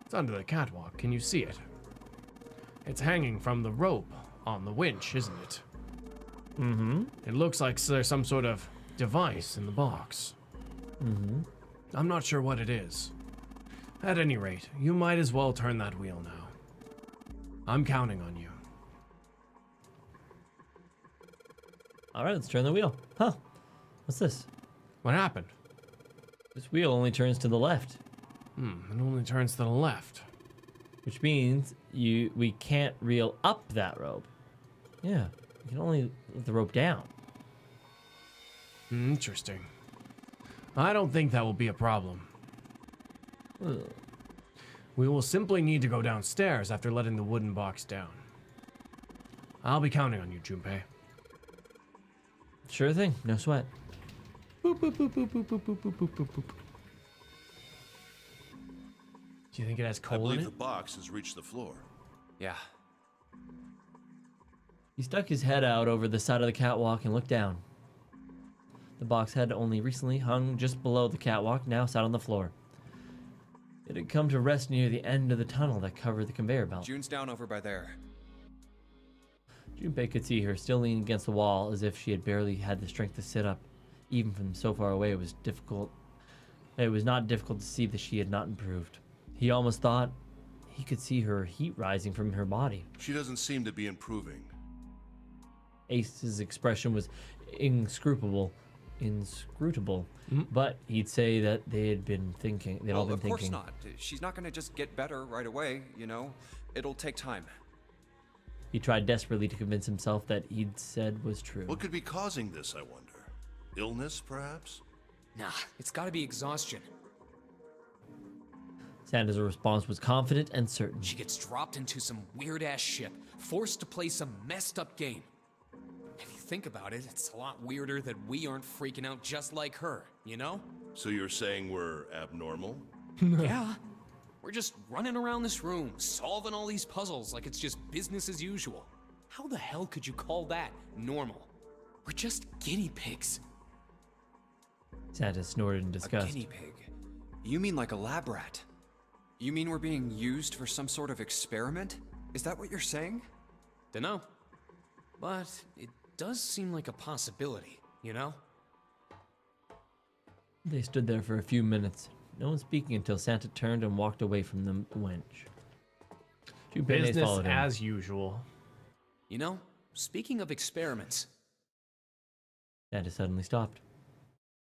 It's under the catwalk. Can you see it? It's hanging from the rope on the winch, isn't it? Mm-hmm. It looks like there's some sort of device in the box. Mm-hmm. I'm not sure what it is. At any rate, you might as well turn that wheel now. I'm counting on you. All right, let's turn the wheel. Huh. What's this? What happened? This wheel only turns to the left. It only turns to the left. Which means we can't reel up that rope. Yeah, we can only let the rope down. Interesting. I don't think that will be a problem. Ugh. We will simply need to go downstairs after letting the wooden box down. I'll be counting on you, Junpei. Sure thing, no sweat. Boop, boop, boop, boop, boop, boop, boop, boop, boop, boop, boop. Do you think it has I coal in believe it? the box has reached the floor. Yeah. He stuck his head out over the side of the catwalk and looked down. The box had only recently hung just below the catwalk, now sat on the floor. It had come to rest near the end of the tunnel that covered the conveyor belt. June's down over by there. Junpei could see her still leaning against the wall as if she had barely had the strength to sit up. Even from so far away, it was not difficult to see that she had not improved. He almost thought he could see her heat rising from her body. She doesn't seem to be improving. Ace's expression was inscrutable, but he'd say that they'd all been thinking. Of course not. She's not going to just get better right away, you know. It'll take time. He tried desperately to convince himself that he'd said was true. What could be causing this, I wonder? Illness, perhaps? Nah, it's gotta be exhaustion. Santa's response was confident and certain. She gets dropped into some weird-ass ship, forced to play some messed-up game. If you think about it, it's a lot weirder that we aren't freaking out just like her, you know? So you're saying we're abnormal? Yeah. We're just running around this room, solving all these puzzles like it's just business as usual. How the hell could you call that normal? We're just guinea pigs. Santa snorted in disgust. A guinea pig? You mean like a lab rat? You mean we're being used for some sort of experiment? Is that what you're saying? Dunno. But it does seem like a possibility, you know? They stood there for a few minutes, no one speaking until Santa turned and walked away from the winch. Business as usual. You know, speaking of experiments... Santa suddenly stopped.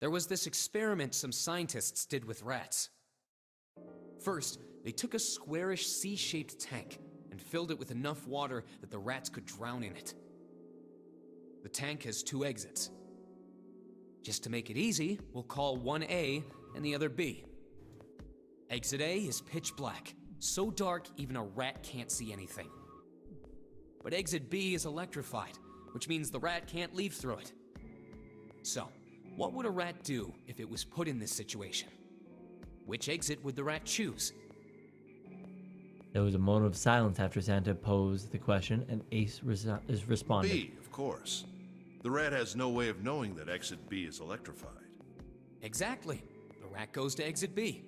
There was this experiment some scientists did with rats. First, they took a squarish C-shaped tank and filled it with enough water that the rats could drown in it. The tank has 2 exits. Just to make it easy, we'll call one A and the other B. Exit A is pitch black, so dark even a rat can't see anything. But exit B is electrified, which means the rat can't leave through it. So, what would a rat do if it was put in this situation? Which exit would the rat choose? There was a moment of silence after Santa posed the question, and Ace responded. B, of course. The rat has no way of knowing that exit B is electrified. Exactly. The rat goes to exit B.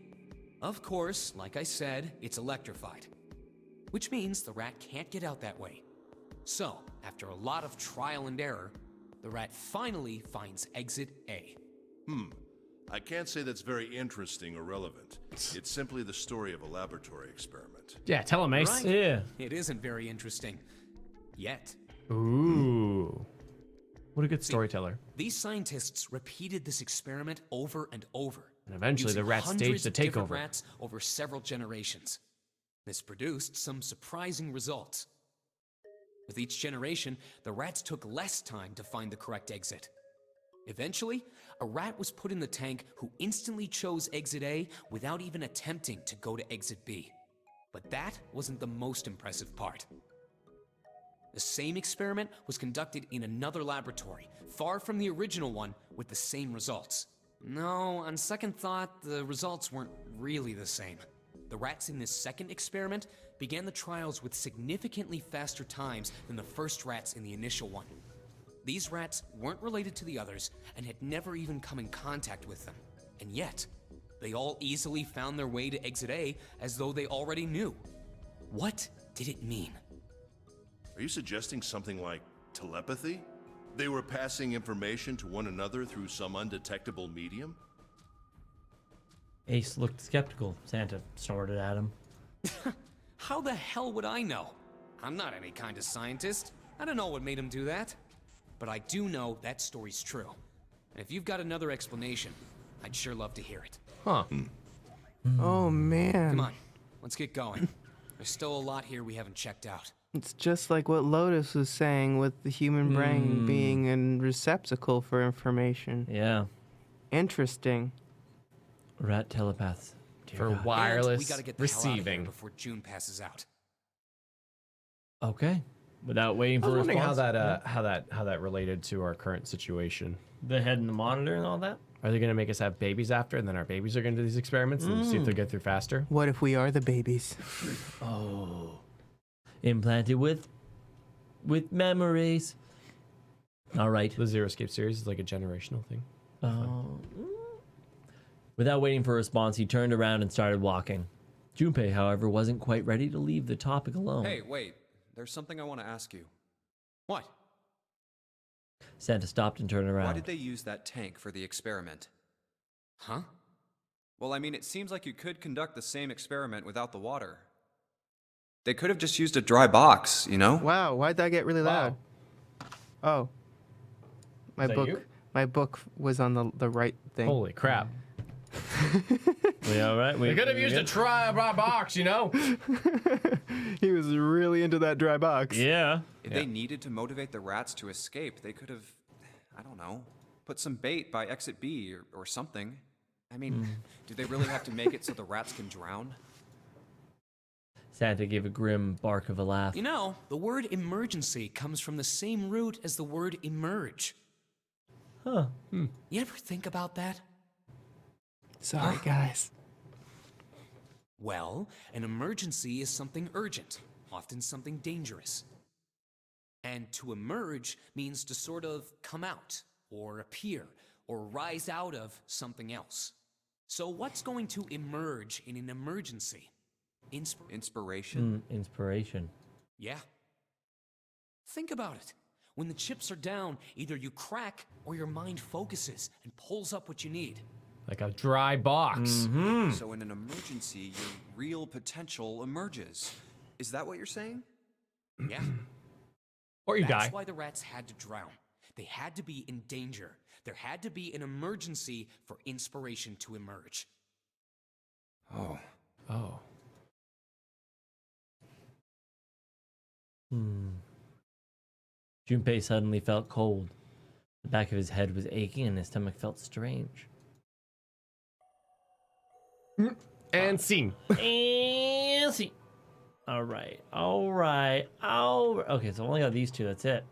Of course, like I said, it's electrified. Which means the rat can't get out that way. So, after a lot of trial and error, the rat finally finds exit A. I can't say that's very interesting or relevant. It's simply the story of a laboratory experiment. Yeah, tell him, Ace. Right? Yeah. It isn't very interesting. Yet. Ooh. What a good storyteller. These scientists repeated this experiment over and over. And eventually using the rats hundreds staged the of different takeover. rats over several generations. This produced some surprising results. With each generation, the rats took less time to find the correct exit. Eventually, a rat was put in the tank who instantly chose exit A without even attempting to go to exit B. But that wasn't the most impressive part. The same experiment was conducted in another laboratory, far from the original one, with the same results. No, on second thought, the results weren't really the same. The rats in this second experiment began the trials with significantly faster times than the first rats in the initial one. These rats weren't related to the others and had never even come in contact with them. And yet, they all easily found their way to exit A as though they already knew. What did it mean? Are you suggesting something like telepathy? They were passing information to one another through some undetectable medium? Ace looked skeptical. Santa snorted at him. How the hell would I know? I'm not any kind of scientist. I don't know what made him do that. But I do know that story's true. And if you've got another explanation, I'd sure love to hear it. Huh. Oh man. Come on, let's get going. There's still a lot here we haven't checked out. It's just like what Lotus was saying with the human brain being a receptacle for information. Yeah. Interesting. Rat telepaths. Dear For God. And wireless we gotta get the hell out of here receiving. before June passes out. Okay. Without waiting I for was a wondering response. how that related to our current situation. The head and the monitor and all that? Are they going to make us have babies after, and then our babies are going to do these experiments and see if they get through faster? What if we are the babies? Oh. Implanted with memories. All right. The Zero Escape series is like a generational thing. Without waiting for a response, he turned around and started walking. Junpei, however, wasn't quite ready to leave the topic alone. Hey, wait. There's something I want to ask you. What? Santa stopped and turned around. Why did they use that tank for the experiment? Huh? Well, I mean, it seems like you could conduct the same experiment without the water. They could have just used a dry box, you know? Wow, why'd that get really loud? Oh. My that book you? my book was on the right thing. Holy crap. We all right? We could have used a try box, you know? He was really into that dry box. Yeah. If they needed to motivate the rats to escape, they could have, I don't know, put some bait by exit B or something. I mean, do they really have to make it so the rats can drown? Santa gave a grim bark of a laugh. You know, the word emergency comes from the same root as the word emerge. Huh. You ever think about that? Sorry, guys. Well, an emergency is something urgent, often something dangerous. And to emerge means to sort of come out, or appear, or rise out of something else. So what's going to emerge in an emergency? Inspiration? Inspiration. Yeah. Think about it. When the chips are down, either you crack or your mind focuses and pulls up what you need. Like a dry box. So in an emergency, your real potential emerges. Is that what you're saying? Yeah. Or you That's die. why the rats had to drown. They had to be in danger. There had to be an emergency for inspiration to emerge. Oh. Oh. Junpei suddenly felt cold. The back of his head was aching and his stomach felt strange. And scene. And see. All right. Okay, so I only got these two. That's it.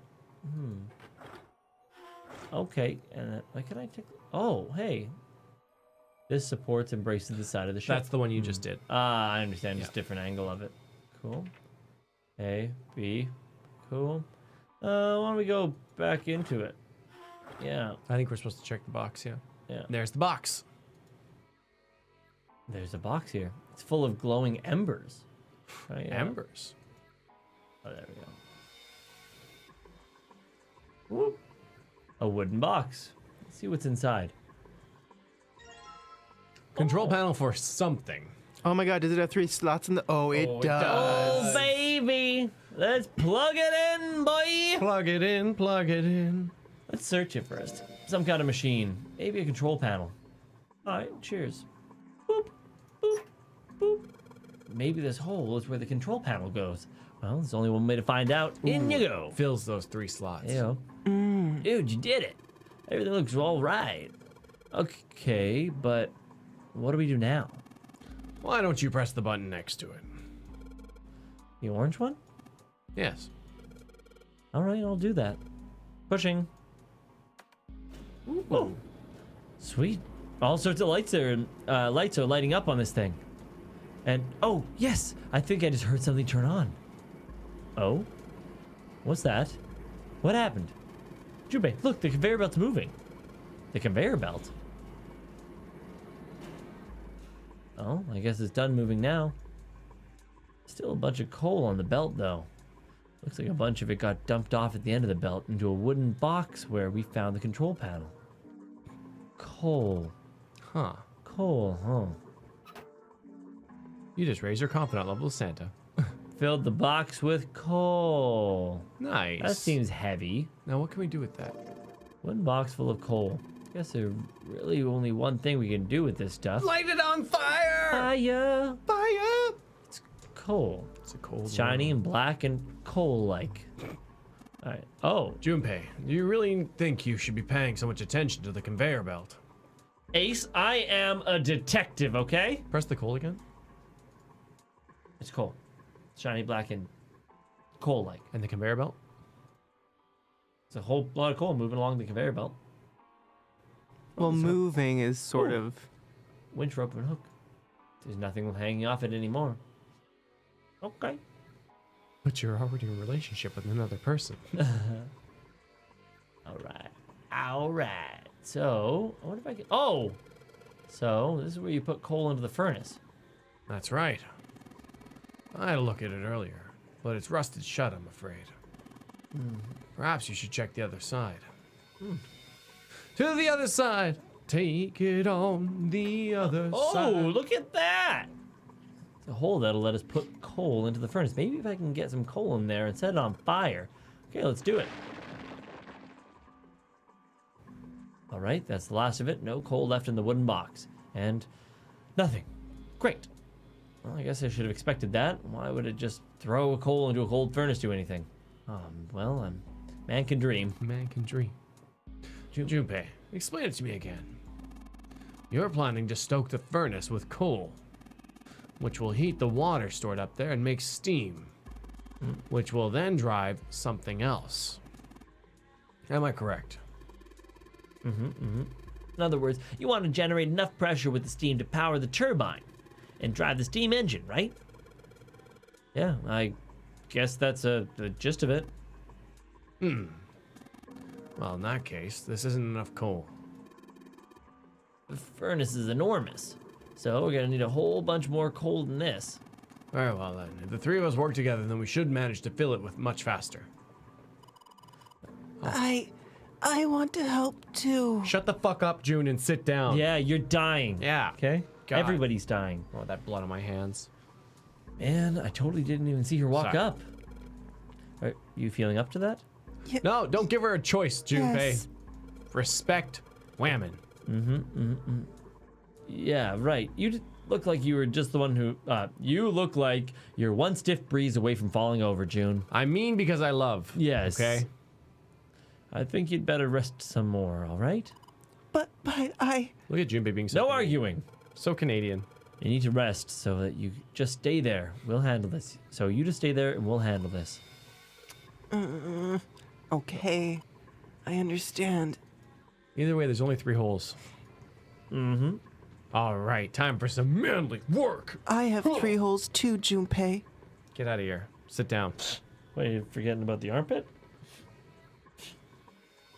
Okay, and then, why can I take? Oh, hey. This supports and braces the side of the ship. That's the one you just did. Ah, I understand. Just different angle of it. Cool. A, B. Cool. Why don't we go back into it? Yeah. I think we're supposed to check the box, yeah. Yeah. There's the box. There's a box here. It's full of glowing embers. Right, yeah. Embers. Oh, there we go. Whoop. A wooden box. Let's see what's inside. Control panel for something. Oh my god, does it have 3 slots in the... Oh, it Oh, it does. Oh, baby. Let's plug it in, boy. Plug it in, plug it in. Let's search it first. Some kind of machine. Maybe a control panel. All right, cheers. Boop, boop, boop. Maybe this hole is where the control panel goes. Well, there's only one way to find out. In you go. Fills those 3 slots. Ew. Dude, you did it. Everything looks all right. Okay, but what do we do now? Why don't you press the button next to it? The orange one? Yes. All right, I'll do that. Pushing. Ooh. Sweet. All sorts of lights are lighting up on this thing. And oh yes, I think I just heard something turn on. Oh, what's that? What happened? Jubei, look, the conveyor belt's moving. The conveyor belt? Oh, I guess it's done moving now. Still a bunch of coal on the belt though. Looks like a bunch of it got dumped off at the end of the belt into a wooden box where we found the control panel. Coal. Huh. Coal, huh? You just raised your confidence level to Santa. Filled the box with coal. Nice. That seems heavy. Now what can we do with that? One box full of coal. Guess there's really only one thing we can do with this stuff. Light it on fire! Fire! Fire! It's coal. It's a cold It's shiny and black and coal-like. All right. Oh, Junpei, do you really think you should be paying so much attention to the conveyor belt? Ace, I am a detective, okay? Press the coal again. It's coal. Shiny, black, and coal-like. And the conveyor belt? It's a whole lot of coal moving along the conveyor belt. Well, moving is sort of... Winch rope and hook. There's nothing hanging off it anymore. Okay. But you're already in a relationship with another person. All right. So, I wonder if I can... Oh! So, this is where you put coal into the furnace. That's right. I had a look at it earlier, but it's rusted shut, I'm afraid. Perhaps you should check the other side. To the other side! Take it on the other side. Oh, look at that! It's a hole that'll let us put coal into the furnace. Maybe if I can get some coal in there and set it on fire. Okay, let's do it. All right, that's the last of it. No coal left in the wooden box. And nothing. Great. Well, I guess I should have expected that. Why would it just throw a coal into a cold furnace do anything? Well, man can dream. Man can dream. Junpei, explain it to me again. You're planning to stoke the furnace with coal, which will heat the water stored up there and make steam, which will then drive something else. Am I correct? In other words, you want to generate enough pressure with the steam to power the turbine and drive the steam engine, right? Yeah, I guess that's the gist of it. Well, in that case, this isn't enough coal. The furnace is enormous, so we're gonna need a whole bunch more coal than this. Very well then. If the three of us work together, then we should manage to fill it with much faster. I want to help too. Shut the fuck up, June, and sit down. Yeah, you're dying. Yeah. Okay? God. Everybody's dying. Oh, that blood on my hands. Man, I totally didn't even see her walk Sorry. up. Are you feeling up to that? No, don't give her a choice, Junpei. Yes. Respect whammon. Yeah, right. You look like you were just the one who... you look like you're one stiff breeze away from falling over, June. I mean because I love. Yes. Okay? I think you'd better rest some more, all right? But I... Look at Junpei being so No Canadian. arguing. So Canadian. You need to rest so that you just stay there. We'll handle this. So you just stay there and we'll handle this. Okay. I understand. Either way, there's only 3 holes. All right, time for some manly work. I have 3 holes too, Junpei. Get out of here. Sit down. Wait, you forgetting about the armpit?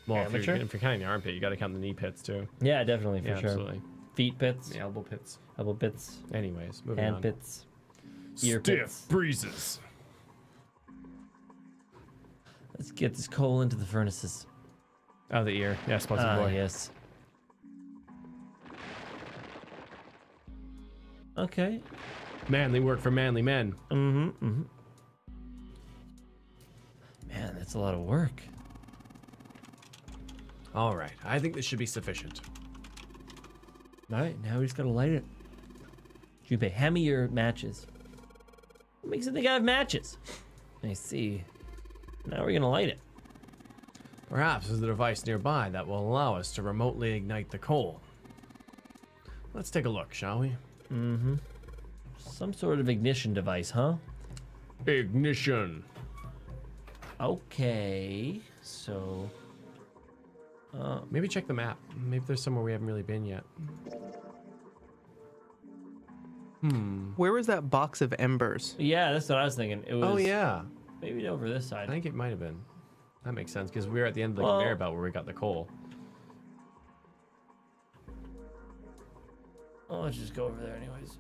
Well, if Amateur? you're counting the armpit, you got to count the knee pits too. Yeah, definitely, for Yeah, sure. absolutely. Feet pits, The elbow pits. elbow pits, Anyways, moving hand on. pits, ear Stiff pits. breezes. Let's get this coal into the furnaces. Oh, the ear. Yes, Pussy boy. Yes. Okay. Manly work for manly men. Man, that's a lot of work. All right, I think this should be sufficient. All right, now we just gotta light it. Junpei, hand me your matches. What makes you think I have matches? I see. Now we're gonna light it. Perhaps there's a device nearby that will allow us to remotely ignite the coal. Let's take a look, shall we? Some sort of ignition device, huh? Ignition. Okay, so... Maybe check the map. Maybe there's somewhere we haven't really been yet. Where was that box of embers? yeah, that's what I was thinking. It was Oh, yeah. maybe over this I side. think it might have been. That makes sense, because we were at the end of the Well- conveyor belt where we got the coal. Oh, let's just go over there anyways.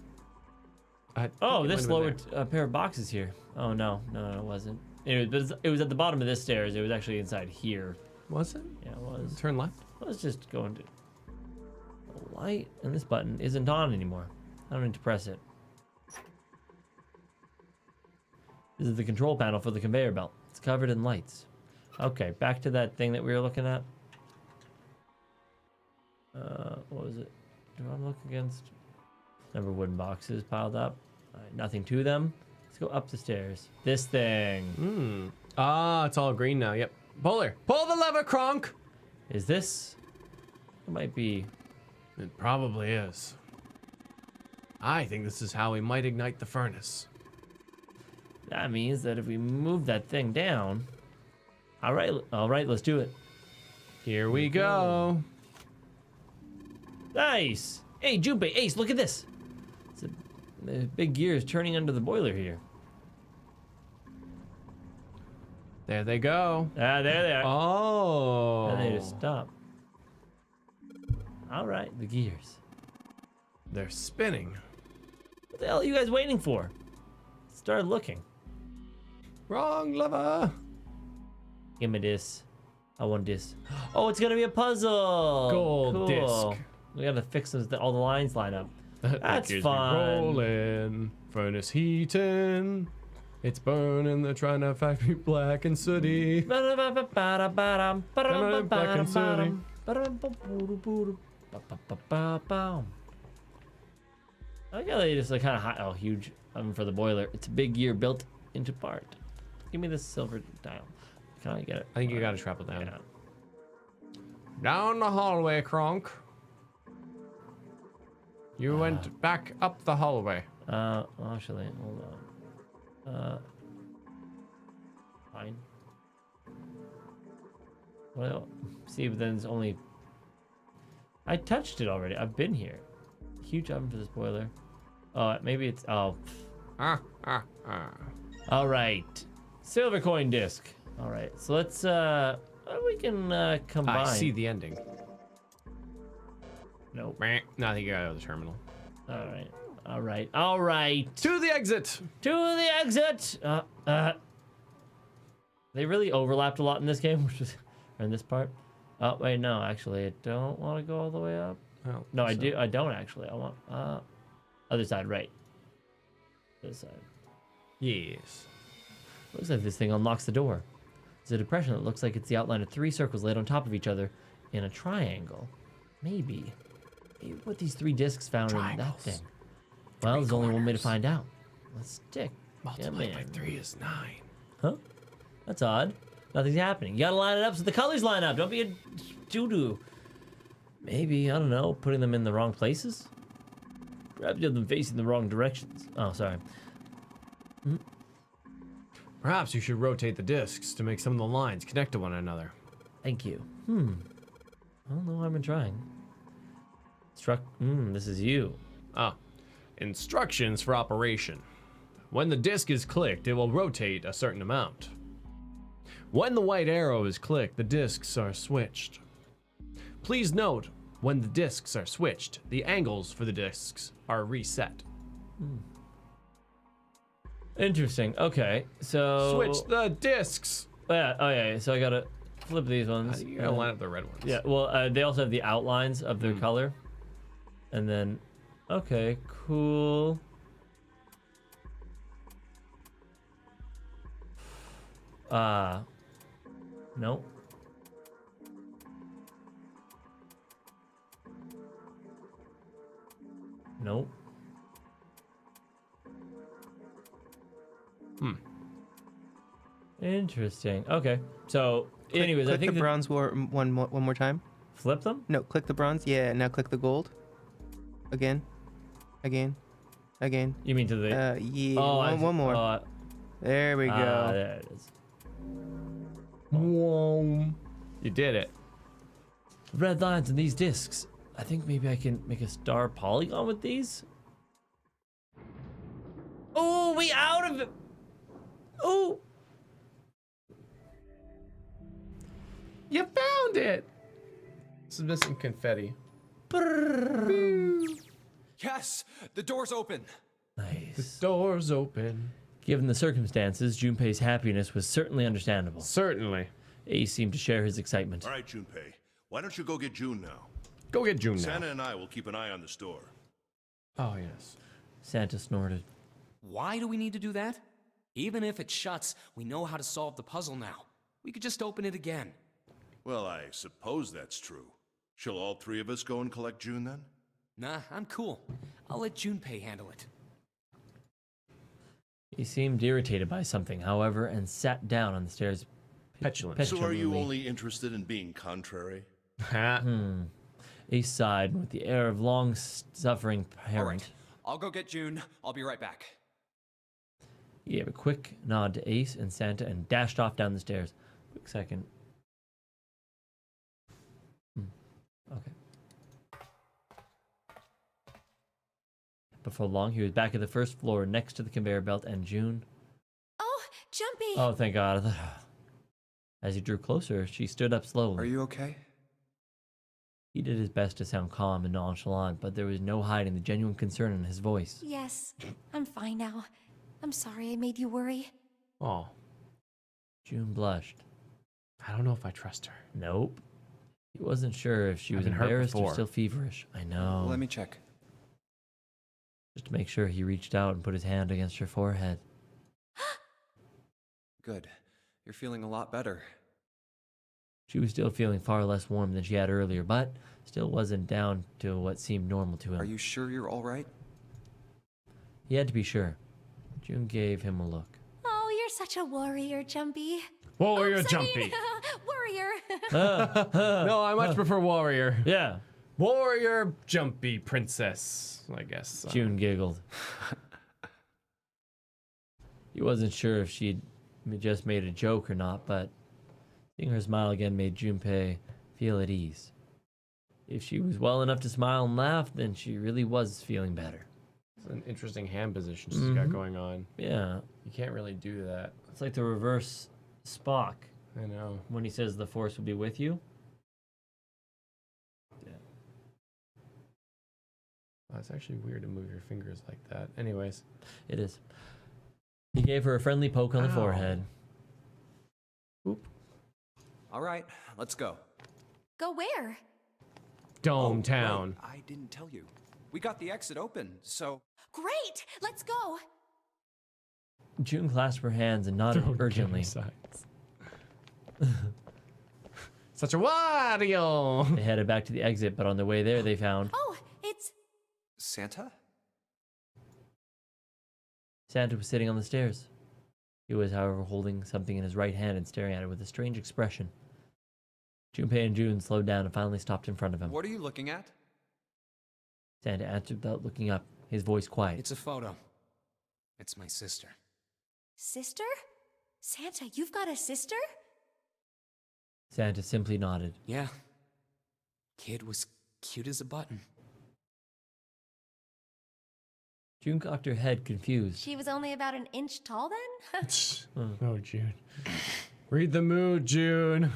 I think Oh, it this might have lower been there. pair of boxes here. Oh, no, it wasn't. It was at the bottom of this stairs. It was actually inside here. Was it? Yeah, it was. Turn left. Let's just go into the light, and this button isn't on anymore. I don't need to press it. This is the control panel for the conveyor belt. It's covered in lights. Okay, back to that thing that we were looking at. What was it? Do I look against? Number of wooden boxes piled up. All right, nothing to them. Let's go up the stairs. This thing. Ah, it's all green now. Yep. Puller. Pull the lever, Kronk. Is this? It might be. It probably is. I think this is how we might ignite the furnace. That means that if we move that thing down. All right, let's do it. Here we go. Nice. Hey, Junpei, Ace, look at this. The big gear is turning under the boiler here. There they go. Ah, there they are. Oh. And they just stop. All right, the gears. They're spinning. What the hell are you guys waiting for? Start looking. Wrong lever. Give me this. I want this. Oh, it's gonna be a puzzle. Gold Cool. disc. We gotta fix those, all the lines line up. That's Gears be fun. rolling. Furnace heating. It's burning. They're trying to factory black and sooty. I like how they just like kind of high, huge for the boiler. It's a big gear built into part. Give me this silver dial. Can I get it? I think you gotta travel down. Yeah. Down the hallway, Kronk. You went back up the hallway. Actually, hold on. Fine. Well, see, but then it's only. I touched it already. I've been here. Huge oven for this boiler. Oh, maybe it's. Oh. All right. Silver coin disc. All right. So let's. We can combine. I see the ending. Nope. No, I think you gotta go to the terminal. All right. All right. All right. To the exit. To the exit. They really overlapped a lot in this game, which is, or in this part. Oh wait, no, actually, I don't want to go all the way up. Oh, No, I do. I don't actually. I want other side, right? This side. Yes. Looks like this thing unlocks the door. It's a depression that looks like it's the outline of 3 circles laid on top of each other in a triangle. Maybe what these 3 discs found in that thing. Well, there's only one way to find out. Let's stick. Multiplied by 3 is 9. Huh? That's odd. Nothing's happening. You gotta line it up so the colors line up. Don't be a doo-doo. Maybe, I don't know, putting them in the wrong places? Perhaps you have them facing the wrong directions. Oh, sorry. Perhaps you should rotate the discs to make some of the lines connect to one another. Thank you. I don't know. I've been trying. This is you. Instructions for operation. When the disc is clicked, it will rotate a certain amount. When the white arrow is clicked, the discs are switched. Please note, when the discs are switched, the angles for the discs are reset. Interesting. Okay, so Switch the discs! yeah. Oh yeah. So I gotta. flip these ones. You gotta line up the red ones. Yeah, well, they also have the outlines of their color. And then, okay, cool. Nope. Nope. Interesting. Okay. So, anyways, click I think the bronze one more time. Flip them? No, click the bronze. Yeah, now click the gold. Again. Again. You mean to the... Yeah, oh, one more. There we go. There it is. Whoa. You did it. Red lines in these discs. I think maybe I can make a star polygon with these. Oh, we out of it. Oh. You found it. This is missing confetti. Yes, the door's open. Nice. The door's open. Given the circumstances, Junpei's happiness was certainly understandable. Certainly. Ace seemed to share his excitement. All right, Junpei. Why don't you go get June now? Go get June now. Santa and I will keep an eye on the store. Oh, yes. Santa snorted. Why do we need to do that? Even if it shuts, we know how to solve the puzzle now. We could just open it again. Well, I suppose that's true. Shall all three of us go and collect June then? Nah, I'm cool. I'll let Junpei handle it. He seemed irritated by something, however, and sat down on the stairs. Petulant. So are you only interested in being contrary? Ace sighed with the air of long-suffering parent. All right, I'll go get June. I'll be right back. He gave a quick nod to Ace and Santa and dashed off down the stairs. Quick second. Okay. Before long, he was back at the first floor next to the conveyor belt and June. Oh, Jumpy! Oh, thank God. As he drew closer, she stood up slowly. Are you okay? He did his best to sound calm and nonchalant, but there was no hiding the genuine concern in his voice. Yes, I'm fine now. I'm sorry I made you worry. Oh, June blushed. I don't know if I trust her. Nope. He wasn't sure if she was been hurt embarrassed or before. still feverish. I know. Let me check. Just to make sure, he reached out and put his hand against her forehead. Good. You're feeling a lot better. She was still feeling far less warm than she had earlier, but still wasn't down to what seemed normal to him. Are you sure you're all right? He had to be sure. June gave him a look. Oh, you're such a warrior, Jumpy. Warrior Oops, I mean, Jumpy. warrior. No, I much prefer warrior. Yeah. Warrior Jumpy princess, I guess. June giggled. He wasn't sure if she'd just made a joke or not, but seeing her smile again made Junpei feel at ease. If she was well enough to smile and laugh, then she really was feeling better. It's an interesting hand position she's got going on. Yeah. You can't really do that. It's like the reverse Spock I know. when he says the Force will be with you. Yeah. Oh, it's actually weird to move your fingers like that. Anyways. It is. He gave her a friendly poke on the Ow. forehead. Oop. All right, let's go. Go where? Dome Town. Right, I didn't tell you. We got the exit open, so... Great! Let's go! June clasped her hands and nodded Don't urgently. give her signs. Such a warrior. They headed back to the exit, but on their way there, they found Oh, it's... Santa? Santa was sitting on the stairs. He was, however, holding something in his right hand and staring at it with a strange expression. Junpei and June slowed down and finally stopped in front of him. What are you looking at? Santa answered without looking up, his voice quiet. It's a photo. It's my sister. Sister? Santa, you've got a sister? Santa simply nodded. Yeah. Kid was cute as a button. June cocked her head, confused. She was only about an inch tall then? Oh, June. Read the mood, June.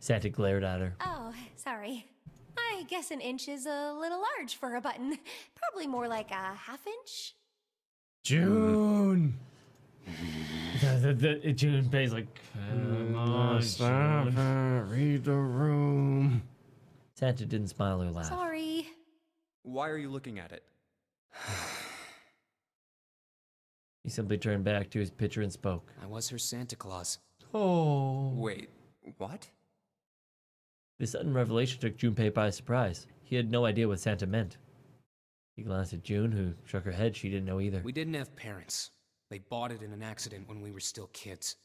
Santa glared at her. Oh, sorry. I guess an inch is a little large for a button. Probably more like a half inch. June. Junpei's like, come on, June. Read the room. Santa didn't smile or laugh. Sorry. Why are you looking at it? He simply turned back to his picture and spoke. I was her Santa Claus. Oh. Wait, what? This sudden revelation took Junpei by surprise. He had no idea what Santa meant. He glanced at June, who shook her head. She didn't know either. We didn't have parents. They bought it in an accident when we were still kids.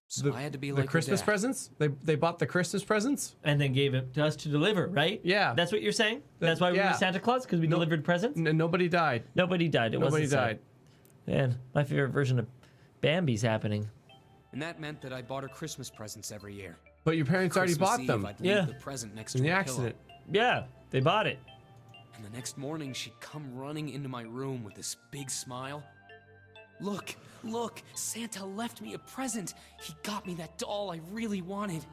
So I had to be like the Christmas her dad. presents? They bought the Christmas presents? And then gave it to us to deliver, right? Yeah. That's what you're saying? That's why we were Santa Claus? Because we delivered presents? Nobody died. Nobody died. It Nobody wasn't sad. died. Man, my favorite version of Bambi's happening. And that meant that I bought her Christmas presents every year. But your parents already Christmas bought Eve, them I'd leave Yeah. the present next in to the her accident. Yeah, they bought it. Pillow. And the next morning, she'd come running into my room with this big smile. Look, Santa left me a present. He got me that doll I really wanted.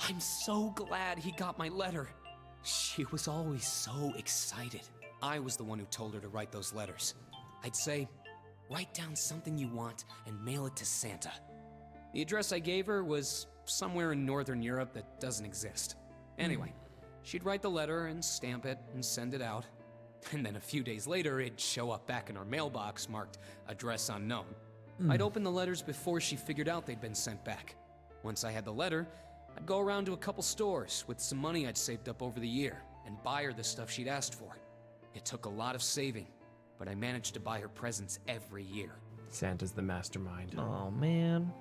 I'm so glad he got my letter. She was always so excited. I was the one who told her to write those letters. I'd say, write down something you want and mail it to Santa. The address I gave her was somewhere in Northern Europe that doesn't exist. Anyway, she'd write the letter and stamp it and send it out. And then a few days later, it'd show up back in our mailbox marked address unknown. I'd open the letters before she figured out they'd been sent back. Once I had the letter, I'd go around to a couple stores with some money I'd saved up over the year and buy her the stuff she'd asked for. It took a lot of saving, but I managed to buy her presents every year. Santa's the mastermind. Oh, man.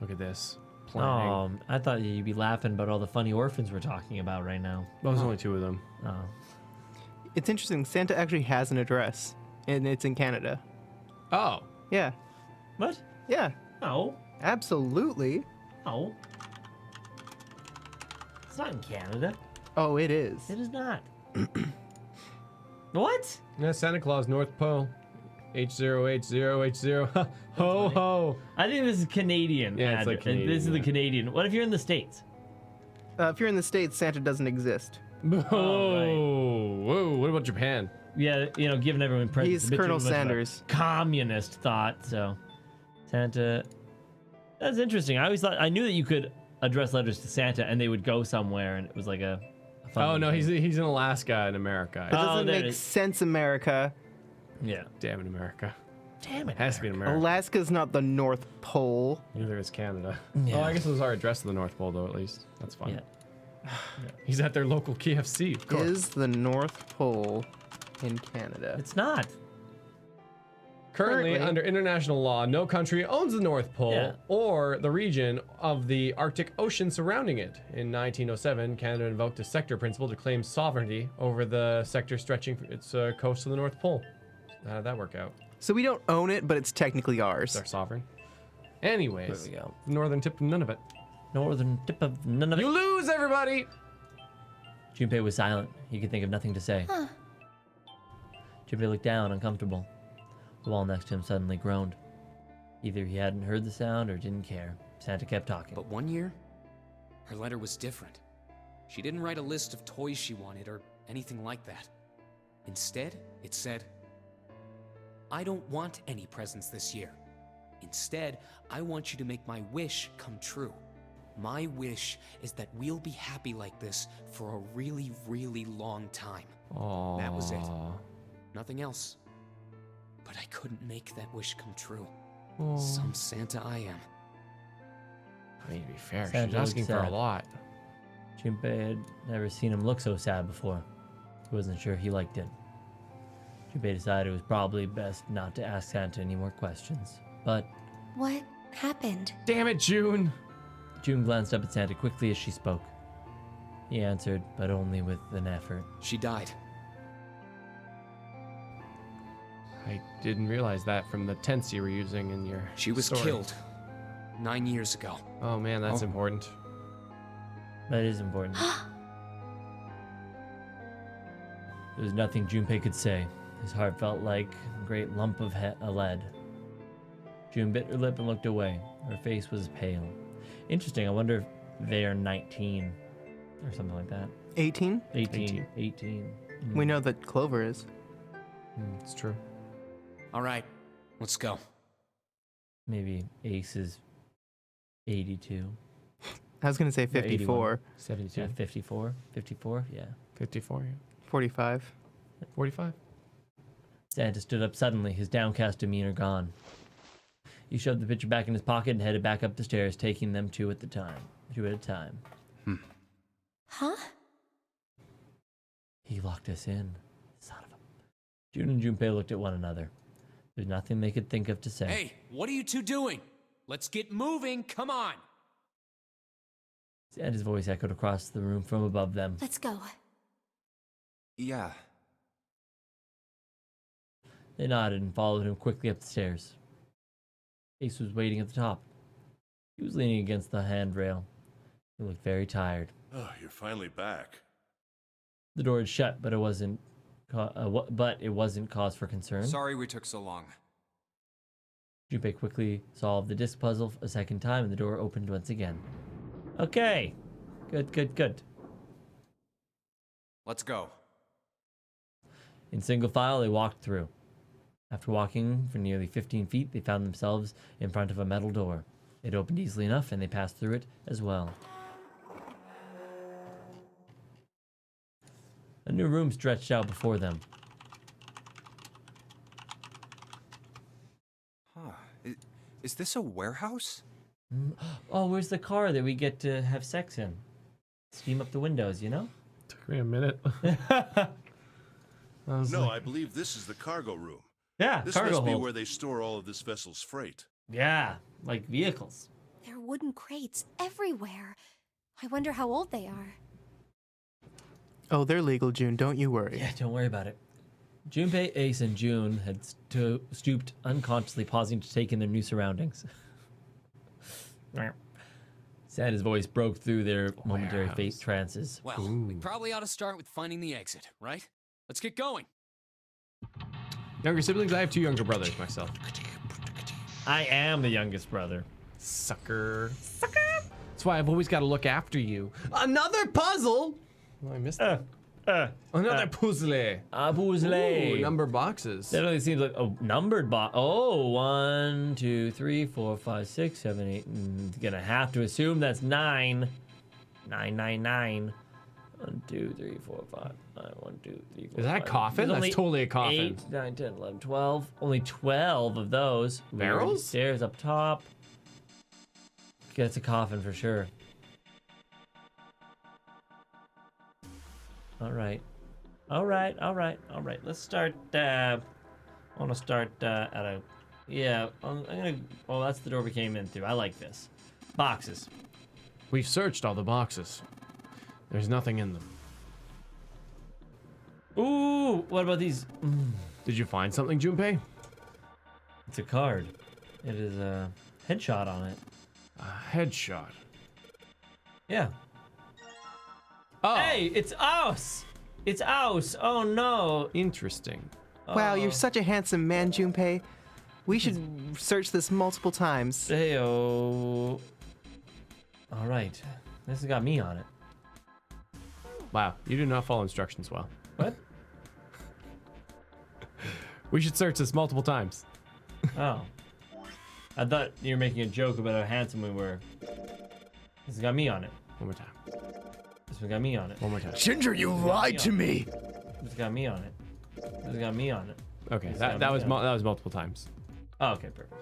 Look at this. Planning. Oh, I thought you'd be laughing about all the funny orphans we're talking about right now. Well, there's only 2 of them. Oh. It's interesting. Santa actually has an address, and it's in Canada. Oh. Yeah. What? Yeah. No. Absolutely. No. It's not in Canada. Oh, it is. It is not. What? Yeah, Santa Claus, North Pole. H0H0H0. Ho ho. I think this is Canadian. Yeah, it's like Canadian, This is the yeah. Canadian. What if you're in the States? If you're in the States, Santa doesn't exist. Oh, whoa. What about Japan? Yeah, you know, giving everyone presents. He's a bit too Colonel much of a Sanders. Communist thought, so. Santa. That's interesting. I always thought, I knew that you could address letters to Santa and they would go somewhere and it was like a fun Oh, no, thing. he's in Alaska in America. It doesn't there it make is. sense, America. Yeah. Damn it, America. Damn it. Has to be in America. Alaska's not the North Pole. Neither is Canada. Yeah. Oh, I guess it was our address to the North Pole, though, at least. That's fun. Yeah. He's at their local KFC, of course. Is the North Pole in Canada? It's not. Currently, under international law, no country owns the North Pole Yeah. or the region of the Arctic Ocean surrounding it. In 1907, Canada invoked a sector principle to claim sovereignty over the sector stretching its coast to the North Pole. How did that work out? So we don't own it, but it's technically ours. They're sovereign. Anyways, There we go. the northern tip of none of it. Northern tip of none of it. You lose, everybody! Junpei was silent. He could think of nothing to say. Junpei looked down, uncomfortable. The wall next to him suddenly groaned. Either he hadn't heard the sound or didn't care. Santa kept talking. But one year, her letter was different. She didn't write a list of toys she wanted or anything like that. Instead, it said, I don't want any presents this year. Instead, I want you to make my wish come true. My wish is that we'll be happy like this for a really, really long time. Aww. That was it. Nothing else. But I couldn't make that wish come true. Some Santa I am. I mean, to be fair, Santa she's asking looked for a sad. lot. Junpei had never seen him look so sad before. He wasn't sure he liked it. Junpei decided it was probably best not to ask Santa any more questions. But What happened? Damn it, June! June glanced up at Santa quickly as she spoke. He answered, but only with an effort. She died. I didn't realize that from the tense you were using in your She was story. killed 9 years ago. Oh man, that's important. That is important. There was nothing Junpei could say. His heart felt like a great lump of lead. June bit her lip and looked away. Her face was pale. Interesting. I wonder if they are 19 or something like that. 18? 18. 18. We know that Clover is. It's true. All right, let's go. Maybe Ace is 82. I was gonna say 81. 54, 72. Yeah, 54. 54, yeah. 54, yeah. 45. 45. Santa stood up suddenly, his downcast demeanor gone. He shoved the picture back in his pocket and headed back up the stairs, taking them two at a time. Huh? He locked us in. Son of a... June and Junpei looked at one another. There's nothing they could think of to say. Hey, what are you two doing? Let's get moving, come on! Santa's voice echoed across the room from above them. Let's go. Yeah. They nodded and followed him quickly up the stairs. Ace was waiting at the top. He was leaning against the handrail. He looked very tired. Oh, you're finally back. The door had shut, but it wasn't cause for concern. Sorry we took so long. Junpei quickly solved the disc puzzle a second time, and the door opened once again. Okay. Good. Let's go. In single file, they walked through. After walking for nearly 15 feet, they found themselves in front of a metal door. It opened easily enough, and they passed through it as well. A new room stretched out before them. Huh. Is this a warehouse? Oh, where's the car that we get to have sex in? Steam up the windows, you know? Took me a minute. No, I believe this is the cargo room. Yeah, This cargo must be hold. where they store all of this vessel's freight. Yeah, like vehicles. There are wooden crates everywhere. I wonder how old they are. Oh, they're legal, June. Don't you worry. Yeah, don't worry about it. Junpei, Ace, and June had stooped, unconsciously pausing to take in their new surroundings. Santa's voice broke through their momentary fate trances. Well, we probably ought to start with finding the exit, right? Let's get going. Younger siblings? I have two younger brothers myself. I am the youngest brother. Sucker. That's why I've always got to look after you. Another puzzle? Oh, I missed that. Another puzzle. A puzzle. Ooh, number boxes. That only seems like a numbered box. Oh, 1, 2, 3, 4, 5, 6, 7, 8. Gonna have to assume that's 9. 9. 1, 2, 3, 4, 5, 9. 1, 2, 3, 4. Is that a 5. coffin? There's That's totally a coffin. 8, 9, 10, 11, 12. Only 12 of those. Barrels? Stairs up top. Okay, it's a coffin for sure. All right. Let's start. I want to start at a. Yeah, I'm gonna. Oh, that's the door we came in through. I like this. Boxes. We've searched all the boxes. There's nothing in them. Ooh, what about these? Did you find something, Junpei? It's a card. It is a headshot on it. A headshot. Yeah. Oh, Hey, it's us. It's us. Oh no. interesting. Wow, you're such a handsome man, Junpei. We should search this multiple times. Heyo. All right. This has got me on it. Wow, you do not follow instructions well. What? We should search this multiple times. Oh. I thought you were making a joke about how handsome we were. This has got me on it. One more time. This one got me on it. One more time. Ginger, you lied to me. This got me on it. This got me on it. Okay, It's that got was me on it. that was multiple times. Oh, okay, perfect.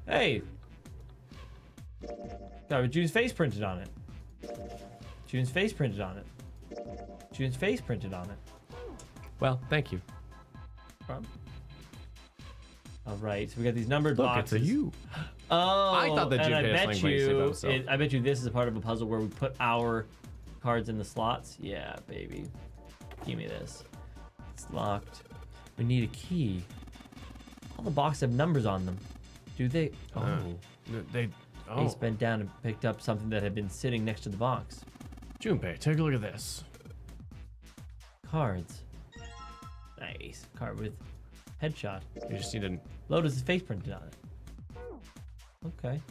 Hey. Got June's face printed on it. June's face printed on it. June's face printed on it. Well, thank you. All right, so we got these numbered Look, boxes. it's a you. Oh, I thought that and I Junpei was bet playing by you, himself. I bet you this is a part of a puzzle where we put our cards in the slots. Yeah, baby. Give me this. It's locked. We need a key. All the boxes have numbers on them. Do they? Oh. They. Oh, Ace bent down and picked up something that had been sitting next to the box. Junpei, take a look at this. Cards. Nice. Card with headshot. You just need to. Lotus's face printed on it. Okay.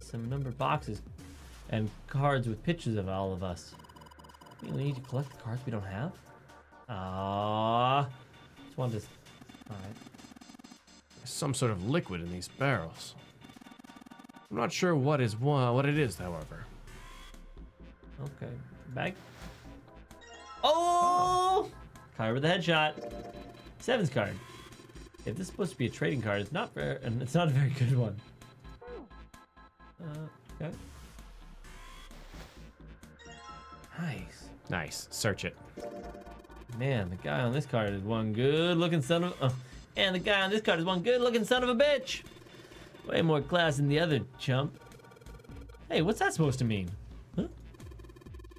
Some numbered boxes and cards with pictures of all of us. We need to collect the cards we don't have? Just wanted to... Alright. There's some sort of liquid in these barrels. I'm not sure what it is, however. Okay, bag. Oh! Card with a headshot. 7's card. If this is supposed to be a trading card, it's not very, and it's not a very good one. Okay. Nice. Nice. Search it. Man, the guy on this card is one good-looking son of. And the guy on this card is one good-looking son of a bitch. Way more class than the other chump. Hey, what's that supposed to mean? Huh?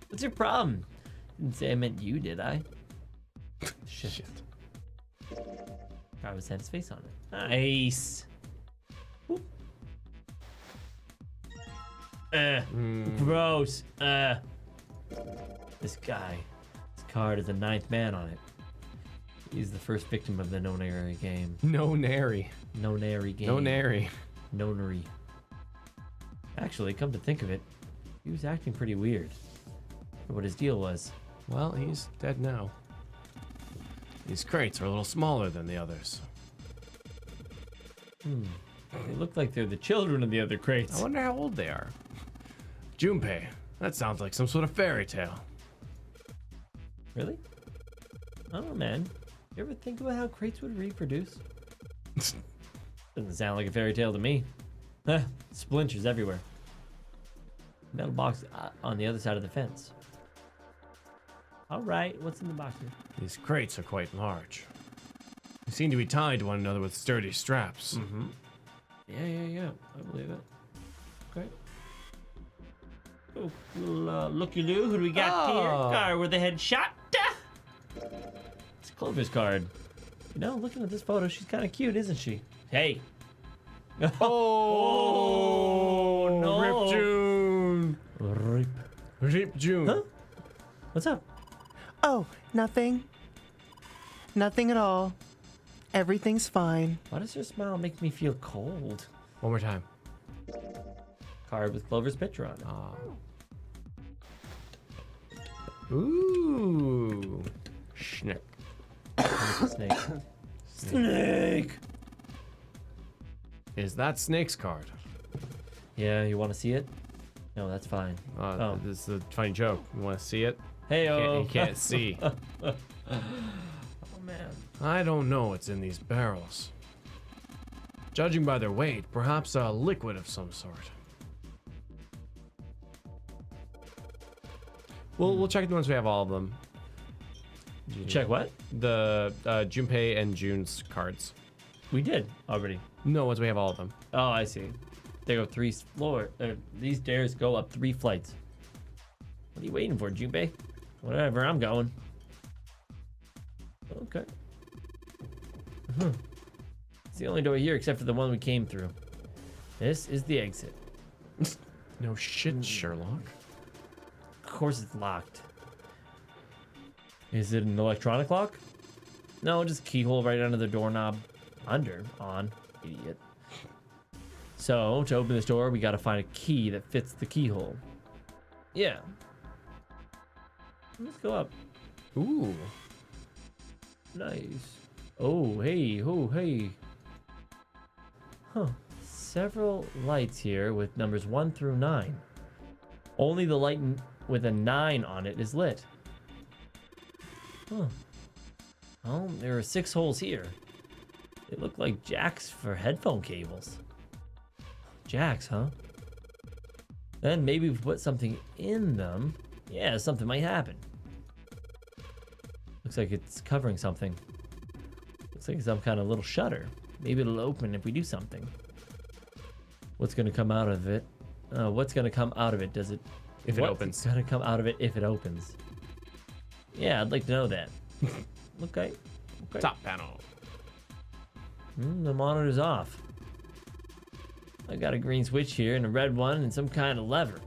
What's your problem? Didn't say I meant you, did I? Shit. Guy was had his face on it. Nice. Whoop. Gross. This guy. This card is a 9th man on it. He's the first victim of the Nonary game. Nonary. Nonary game. Nonary. Nonary. Actually, come to think of it, he was acting pretty weird. For what his deal was. Well, he's dead now. These crates are a little smaller than the others. They look like they're the children of the other crates. I wonder how old they are. Junpei, that sounds like some sort of fairy tale. Really? I don't know, man. You ever think about how crates would reproduce? Doesn't sound like a fairy tale to me. Splinters everywhere. Metal box on the other side of the fence. All right, what's in the box here? These crates are quite large. They seem to be tied to one another with sturdy straps. Mm-hmm. Yeah. I believe it. Okay. Oh, little looky-loo. Who do we got here? Card with a headshot. It's Clover's card. You know, looking at this photo, she's kind of cute, isn't she? Hey. Oh, no. Rip June. Rip June. Huh? What's up? Oh, nothing. Nothing at all. Everything's fine. Why does her smile make me feel cold? One more time. Card with Clover's picture on it. Ooh. Snake. Snake. Snake. Is that Snake's card? Yeah, you want to see it? No, that's fine. This is a funny joke. You want to see it? Hey-oh. You can't see. Oh, man. I don't know what's in these barrels. Judging by their weight, perhaps a liquid of some sort. We'll check it once we have all of them. Check what? The Junpei and June's cards. We did already. No, once we have all of them. Oh, I see. They go 3 floor. These stairs go up 3 flights. What are you waiting for, Junpei? Whatever, I'm going. Okay. It's the only door here except for the one we came through. This is the exit. No shit, Sherlock. Of course it's locked. Is it an electronic lock? No, just keyhole right under the doorknob. On. Idiot. So, to open this door, we gotta find a key that fits the keyhole. Yeah. Let's go up. Ooh. Nice. Oh, hey. Huh. Several lights here with numbers 1 through 9. Only the light with a 9 on it is lit. Huh. Oh, there are 6 holes here. They look like jacks for headphone cables. Jacks, huh? Then maybe if we put something in them, yeah, something might happen. Looks like it's covering something. Looks like some kind of little shutter. Maybe it'll open if we do something. What's gonna come out of it? What's gonna come out of it? Does it? If it opens. What's gonna come out of it if it opens? Yeah, I'd like to know that. Okay. Top panel. The monitor's off. I got a green switch here and a red one and some kind of lever.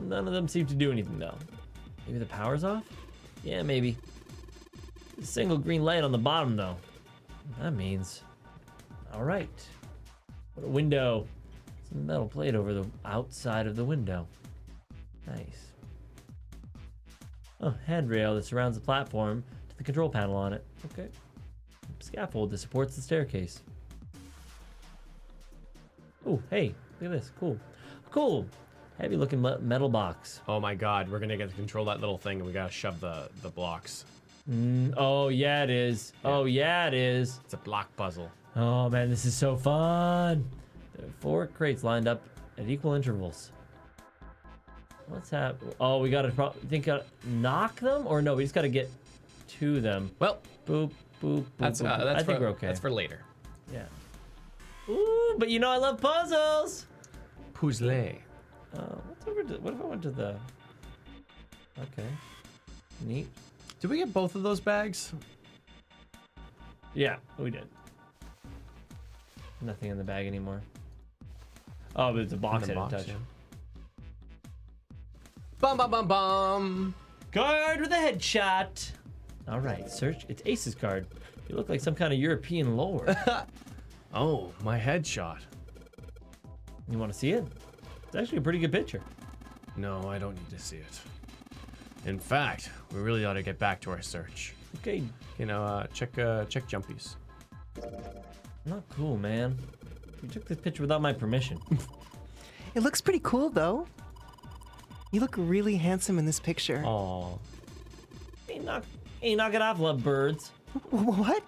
None of them seem to do anything though. Maybe the power's off? Yeah, maybe. A single green light on the bottom though. That means... Alright. What a window. Some metal plate over the outside of the window. Nice. Oh, handrail that surrounds the platform to the control panel on it. Okay. Scaffold that supports the staircase. Oh, hey, look at this. Cool. Cool. Heavy looking metal box. Oh my god, we're gonna get to control that little thing and we gotta shove the blocks. Oh, yeah, it is. Oh, yeah, it is. It's a block puzzle. Oh, man, this is so fun. There are 4 crates lined up at equal intervals. What's happening? Oh, we gotta knock them? Or no, we just gotta get to them. Well, Boop, boop, boop. that's boop. I think we're okay. That's for later. Yeah. Ooh, but you know I love puzzles. Puzzle. What's over to, what if I went to the... Okay. Neat. Did we get both of those bags? Yeah, we did. Nothing in the bag anymore. Oh, but it's a box I didn't touch. Yeah. Bum bum bum bum. Card with a headshot. All right, search. It's Ace's card. You look like some kind of European lord. Oh, my headshot. You want to see it? It's actually a pretty good picture. No, I don't need to see it. In fact, we really ought to get back to our search. Okay. You know, check jumpies. Not cool, man. You took this picture without my permission. It looks pretty cool, though. You look really handsome in this picture. Aw. Hey, knock it off, lovebirds. What?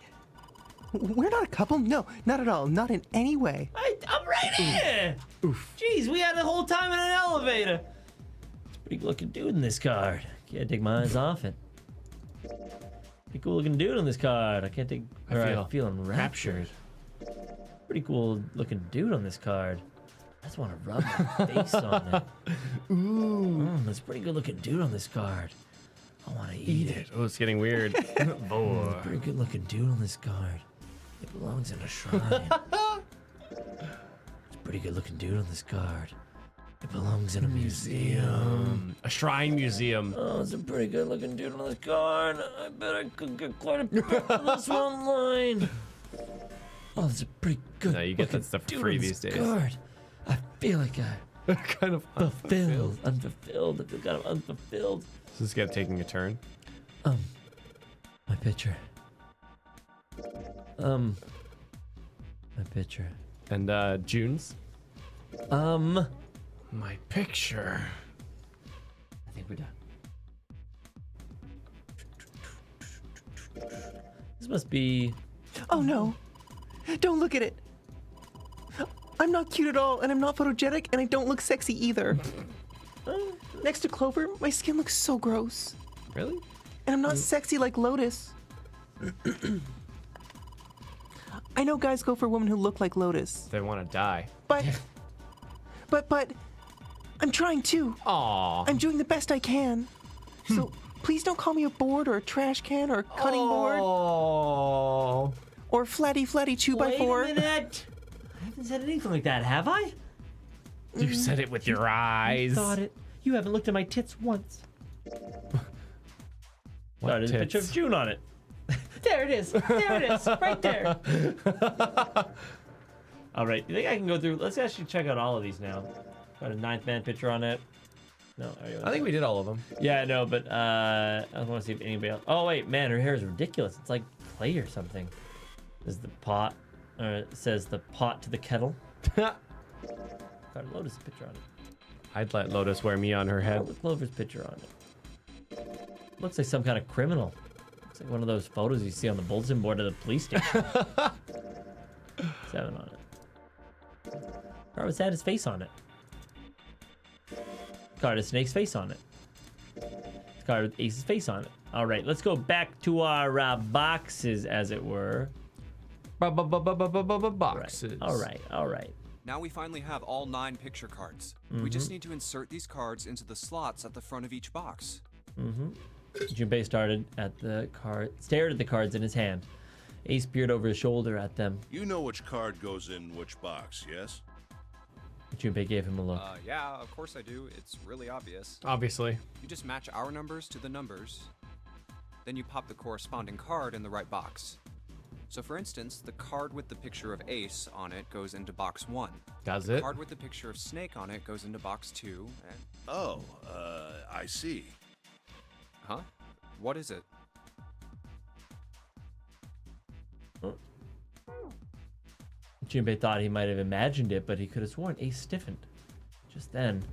We're not a couple? No, not at all. Not in any way. I'm right here. Oof. Jeez, we had the whole time in an elevator. It's a pretty looking dude in this card. Can't take my eyes off it. Pretty cool looking dude on this card. I can't take. I'm feeling raptured. Pretty cool looking dude on this card. I just want to rub my face on it. Ooh. There's a pretty good looking dude on this card. I want to eat it. Oh, it's getting weird. Boy. Pretty good looking dude on this card. It belongs in a shrine. It's a pretty good looking dude on this card. It belongs in a museum. A shrine museum. Oh, it's a pretty good looking dude on this card. I bet I could get quite a bit for this one line. Oh, it's a pretty good No, you get that stuff for free these days. Card. I feel like I kind of unfulfilled. I feel kind of unfulfilled. Is this guy taking a turn? My picture. My picture. And June's? My picture. I think we're done. This must be... Oh no. Don't look at it. I'm not cute at all, and I'm not photogenic, and I don't look sexy either. Next to Clover, my skin looks so gross. Really? And I'm not sexy like Lotus. I know guys go for women who look like Lotus. They want to die. But I'm trying too. Aww. I'm doing the best I can. So please don't call me a board or a trash can or a cutting board Aww. or flatty 2x4. Wait a minute. I haven't said anything like that, have I? You said it with your eyes. You thought it. You haven't looked at my tits once. What There's a picture of tits? June on it. There it is. There it is. Right there. All right. You think I can go through? Let's actually check out all of these now. Got a 9th man picture on it. No, I think we did all of them. Yeah, no, but I want to see if anybody else. Oh wait, man, her hair is ridiculous. It's like clay or something. This is the pot. It says the pot to the kettle. Got a Lotus picture on it. I'd let Lotus wear me on her head. With Clover's picture on it. Looks like some kind of criminal. Looks like one of those photos you see on the bulletin board of the police station. 7 on it. Card had his face on it. Card has Snake's face on it. Card with Ace's face on it. All right, let's go back to our boxes, as it were. Boxes. All right. Now we finally have all 9 picture cards. We just need to insert these cards into the slots at the front of each box. Junpei stared at the cards in his hand. Ace peered over his shoulder at them. You know which card goes in which box, yes? Junpei gave him a look. Yeah, of course I do. It's really obvious. Obviously. You just match our numbers to the numbers. Then you pop the corresponding card in the right box. So for instance, the card with the picture of Ace on it goes into box 1. Does The it? card with the picture of Snake on it goes into box 2, and... Oh, I see. Huh? What is it? Junpei thought he might have imagined it, but he could have sworn Ace stiffened. Just then,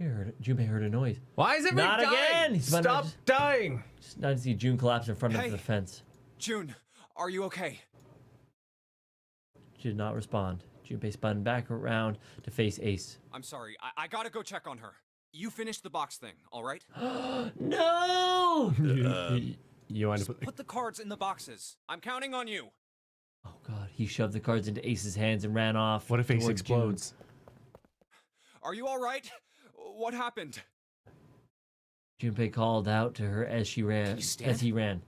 Junpei heard a noise. Why is everyone Not dying? again! He's about to Stop dying! Just now to see June collapse in front Hey. of the fence. June, are you okay? She did not respond. Junpei spun back around to face Ace. I'm sorry. I gotta go check on her. You finished the box thing, all right? No! You want to Just put the cards in the boxes. I'm counting on you. Oh god, he shoved the cards into Ace's hands and ran off. What if Ace towards June. explodes? Are you all right? What happened? Junpei called out to her as she ran. you stand? As he ran.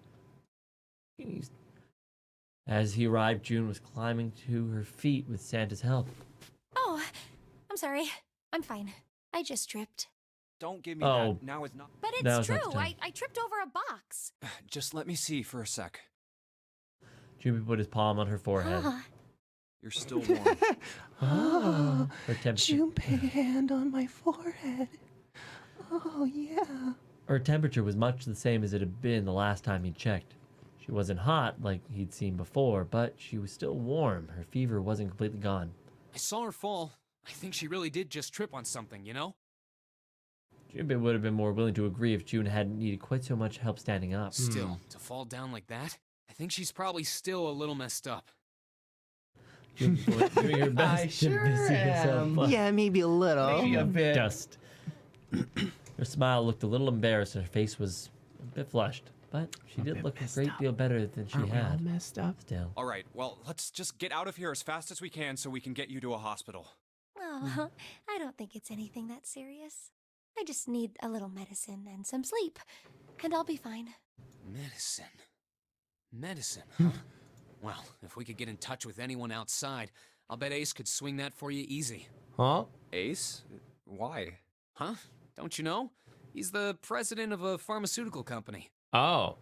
As he arrived, June was climbing to her feet with Santa's help. Oh, I'm sorry. I'm fine. I just tripped. Don't give me Oh. that. Now is not. But Now's it's not the true. time. I tripped over a box. Just let me see for a sec. Junpei put his palm on her forehead. You're still warm. Oh, Her temperature, Junpei hand on my forehead. Oh, yeah. her temperature was much the same as it had been the last time he checked. She wasn't hot like he'd seen before, but she was still warm. Her fever wasn't completely gone. I saw her fall. I think she really did just trip on something, you know? Junpei would have been more willing to agree if June hadn't needed quite so much help standing up. Still, to fall down like that, I think she's probably still a little messed up. June was doing her best I to sure busy herself am. up. Yeah, maybe a little. Maybe a bit. Dust. Her smile looked a little embarrassed and her face was a bit flushed, but she did bit look a messed great up. deal better than she Aren't we all had. messed up? Still. All right, well, let's just get out of here as fast as we can so we can get you to a hospital. Oh, I don't think it's anything that serious. I just need a little medicine and some sleep, and I'll be fine. Medicine. Medicine, huh? Well, if we could get in touch with anyone outside, I'll bet Ace could swing that for you easy. Huh? Ace? Why? Huh? Don't you know? He's the president of a pharmaceutical company. Oh.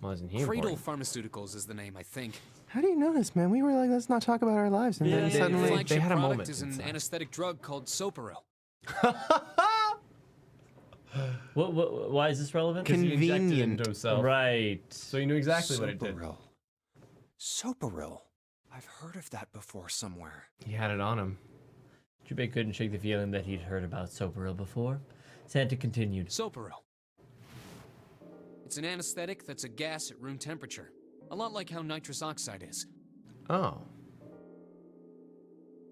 Wasn't he Cradle important? Pharmaceuticals is the name, I think. How do you know this, man? We were like, let's not talk about our lives, and Yeah, then they- Their suddenly... flagship had a product moment is an inside. anesthetic drug called Soparil. Why is this relevant? Can- He injected it Convenient. into himself. Right. So he knew exactly what it did. Soparil. Soparil. I've heard of that before somewhere. He had it on him. Junpei couldn't shake the feeling that he'd heard about Soparil before. Santa continued. Soparil. It's an anesthetic that's a gas at room temperature. A lot like how nitrous oxide is. Oh.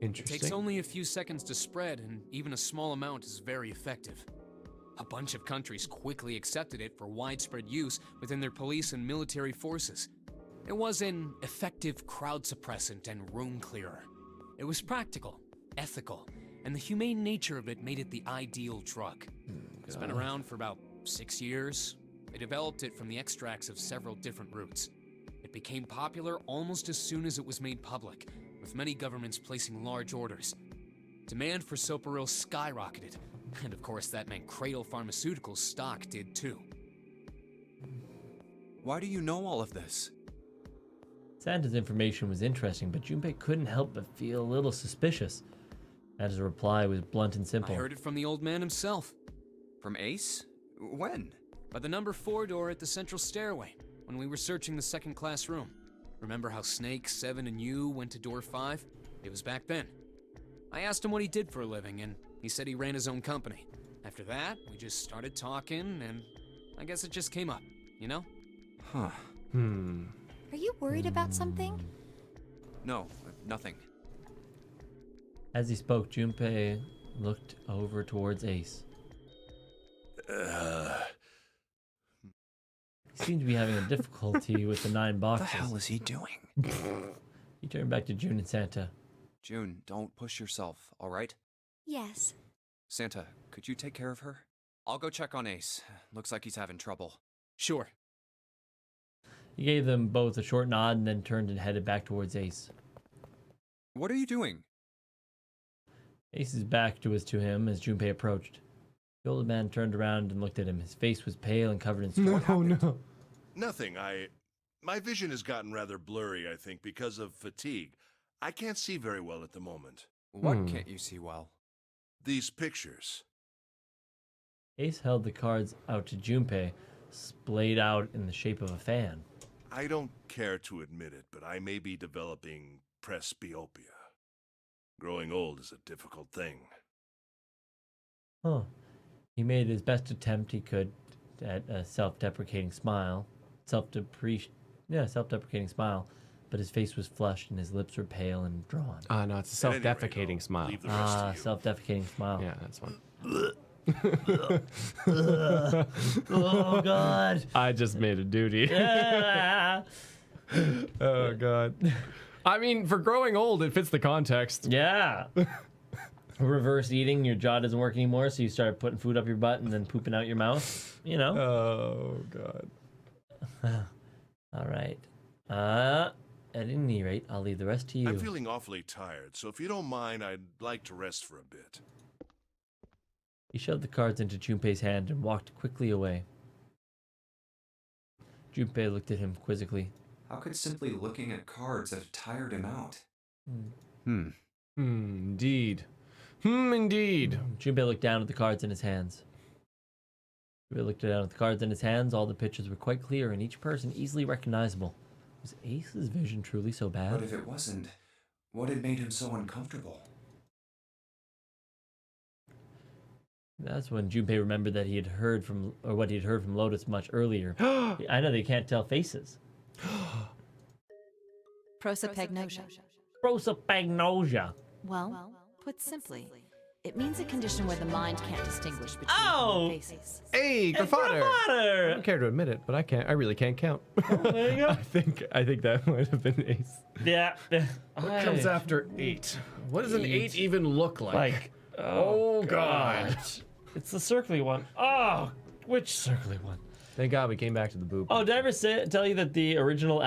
It Interesting. takes only a few seconds to spread, and even a small amount is very effective. A bunch of countries quickly accepted it for widespread use within their police and military forces. It was an effective crowd suppressant and room clearer. It was practical, ethical, and the humane nature of it made it the ideal drug. It's been around for about 6 years. They developed it from the extracts of several different roots. It became popular almost as soon as it was made public, with many governments placing large orders. Demand for Soparil skyrocketed, and of course that meant Cradle Pharmaceuticals' stock did too. Why do you know all of this? Santa's information was interesting, but Junpei couldn't help but feel a little suspicious. Santa's reply was blunt and simple. I heard it from the old man himself, From Ace? When? by the number 4 door at the central stairway, when we were searching the second class room. Remember how Snake, 7, and you went to door 5? It was back then. I asked him what he did for a living, and he said he ran his own company. After that, we just started talking, and I guess it just came up, you know? Huh. Are you worried about something? No, nothing. As he spoke, Junpei looked over towards Ace. He seemed to be having a difficulty with the 9 What boxes. the hell is he doing? He turned back to June and Santa. June, don't push yourself, all right? Yes. Santa, could you take care of her? I'll go check on Ace. Looks like he's having trouble. Sure. He gave them both a short nod and then turned and headed back towards Ace. What are you doing? Ace's back was to him as Junpei approached. The older man turned around and looked at him. His face was pale and covered in sweat. no. Nothing. My vision has gotten rather blurry, I think, because of fatigue. I can't see very well at the moment. What can't you see well? These pictures. Ace held the cards out to Junpei, splayed out in the shape of a fan. I don't care to admit it, but I may be developing presbyopia. Growing old is a difficult thing. Huh. He made his best attempt he could at a self-deprecating smile. Self-deprecating smile. But his face was flushed and his lips were pale and drawn. No, it's a At any rate, self-defecating I'll smile. leave the rest to you. Self-defecating smile. Yeah, that's one. Oh, God. I just made a duty. Yeah. Oh, God. I mean, for growing old, it fits the context. Yeah. Reverse eating, your jaw doesn't work anymore, so you start putting food up your butt and then pooping out your mouth. You know. Oh, God. All right. At any rate, I'll leave the rest to you. I'm feeling awfully tired, so if you don't mind, I'd like to rest for a bit. He shoved the cards into Junpei's hand and walked quickly away. Junpei looked at him quizzically. How could simply looking at cards have tired him out? Indeed. Indeed. Junpei looked down at the cards in his hands. Junpei looked down at the cards in his hands. All the pictures were quite clear and each person easily recognizable. Was Ace's vision truly so bad? But if it wasn't, what had made him so uncomfortable? That's when Junpei remembered that he had heard from, or what he had heard from Lotus much earlier. I know they can't tell faces. Prosopagnosia. Prosopagnosia. Well, put simply, it means a condition where the mind can't distinguish between Oh! faces. Hey, Graffader! I Graffader! don't care to admit it, but I can't. I really can't count. There you go. I think that might have been Ace. Yeah. What comes after 8? What does an 8 even look like? Like, oh God. It's the circly one. Oh, which circly one? Thank God we came back to the boob. Oh, did I ever tell you that the original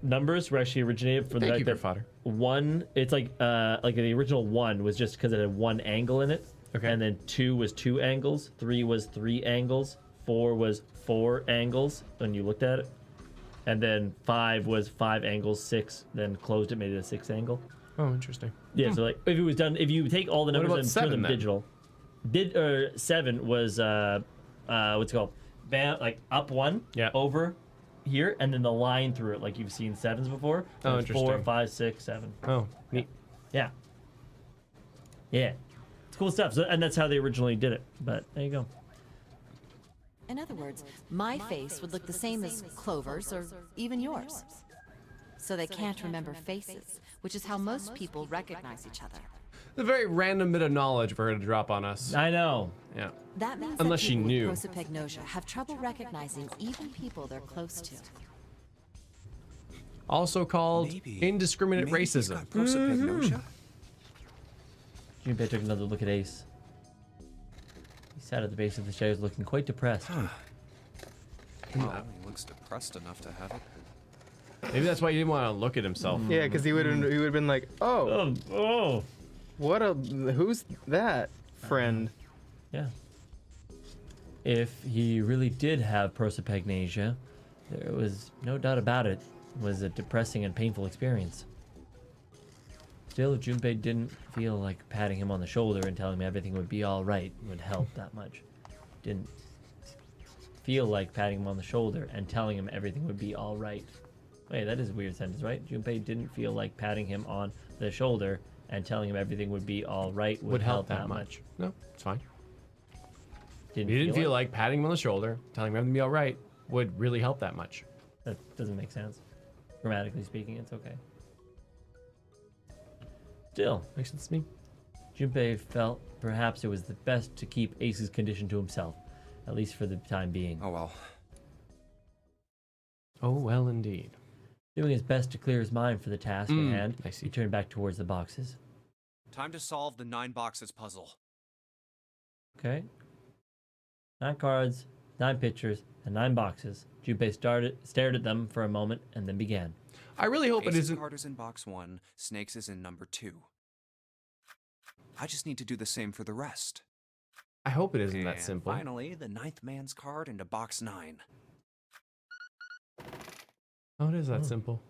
numbers were actually originated from Thank the you, fact Graffader. that 1? It's like the original 1 was just because it had 1 angle in it. Okay. And then 2 was 2 angles. 3 was 3 angles. 4 was 4 angles when you looked at it. And then 5 was 5 angles. 6 then closed it, made it a 6 angle. Oh, interesting. Yeah, so like if it was done, if you take all the numbers about and 7 turn them then? digital, 7 was what's it called? Like up 1, Yeah. over here, and then the line through it, like you've seen 7s before. So Oh, it's 4, interesting. 5, 6, 7. Oh, neat. Yeah. Yeah. It's cool stuff. So, and that's how they originally did it. But there you go. In other words, my face would look the same as Clover's or even yours. So they can't remember faces, which is how most people recognize each other. A very random bit of knowledge for her to drop on us. I know. Yeah. That means Unless that she people knew. with prosopagnosia have trouble recognizing even people they're close to. Also called indiscriminate Maybe he's racism. got prosopagnosia? Junpei took another look at Ace. He sat at the base of the stairs looking quite depressed. Well, he looks depressed enough to have it. Maybe that's why he didn't want to look at himself. Yeah, because he would have been like, oh, Oh. who's that friend? Yeah. If he really did have prosopagnosia, there was no doubt about it. It was a depressing and painful experience. Still, if Junpei didn't feel like patting him on the shoulder and telling him everything would be all right would help that much. Didn't feel like patting him on the shoulder and telling him everything would be all right. Wait, that is a weird sentence, right? Junpei didn't feel like patting him on the shoulder and telling him everything would be all right Would help that much. No, it's fine. Didn't You didn't feel like patting him on the shoulder, telling him everything to be all right, would really help that much. That doesn't make sense. Grammatically speaking, it's okay. Still, Makes sense to me. Junpei felt perhaps it was the best to keep Ace's condition to himself, at least for the time being. Oh well. Oh, well, indeed. Doing his best to clear his mind for the task at hand, I see. he turned back towards the boxes. Time to solve the 9 boxes puzzle. Okay. 9 cards, 9 pictures, and 9 boxes. Junpei stared at them for a moment and then began. I really hope it Ace's isn't. card is in box 1, Snake's is in number 2. I just need to do the same for the rest. I hope it isn't that And simple. finally, the 9th man's card into box 9. Oh, it is that simple.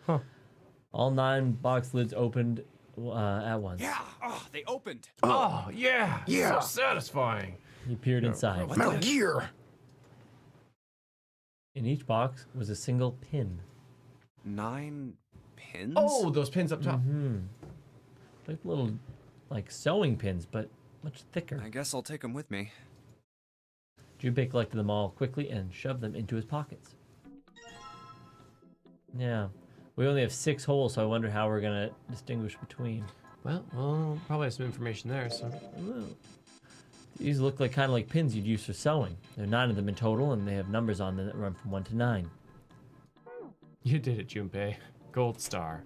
Huh. All 9 box lids opened at once. Yeah! Oh, they opened! Oh, yeah. So satisfying. He peered inside. Metal Gear. In each box was a single pin. 9 pins? Oh, those pins up top. Like little, like sewing pins, but much thicker. I guess I'll take them with me. Junpei collected them all quickly and shoved them into his pockets. Yeah. We only have 6 holes, so I wonder how we're gonna distinguish between. Well, we'll probably have some information there. So Ooh. These look like kind of like pins you'd use for sewing. There are 9 of them in total, and they have numbers on them that run from 1 to 9. you did it, Junpei. Gold star.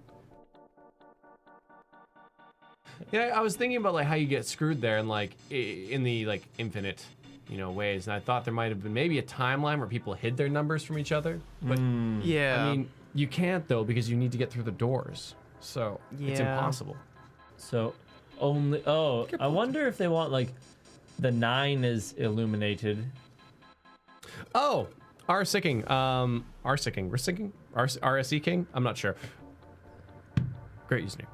Yeah, I was thinking about like how you get screwed there, and like in the like infinite, ways. And I thought there might have been maybe a timeline where people hid their numbers from each other. But Yeah. I mean, you can't though because you need to get through the doors. So it's Yeah. impossible. So only. Oh, I wonder if they want like the 9 is illuminated. Oh, RSC King? I'm not sure. Great username.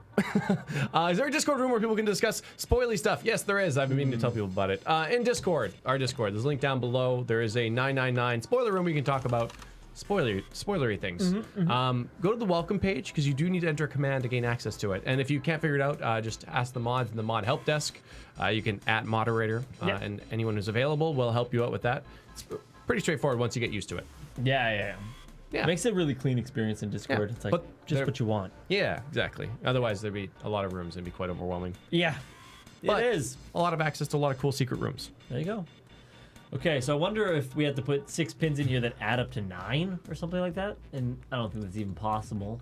Is there a Discord room where people can discuss spoily stuff? Yes, there is. I've been meaning to tell people about it. In Discord, our Discord, there's a link down below. There is a 999 spoiler room where you can talk about spoilery things. Go to the welcome page because you do need to enter a command to gain access to it. And if you can't figure it out, just ask the mods in the mod help desk. You can @moderator, and anyone who's available will help you out with that. It's pretty straightforward once you get used to it. Yeah. Yeah. It makes it a really clean experience in Discord. Yeah, It's like but just they're- what you want. Yeah, exactly. Otherwise, there'd be a lot of rooms and it'd be quite overwhelming. Yeah. But it is. a lot of access to a lot of cool secret rooms. There you go. Okay, so I wonder if we had to put 6 pins in here that add up to 9 or something like that. And I don't think that's even possible.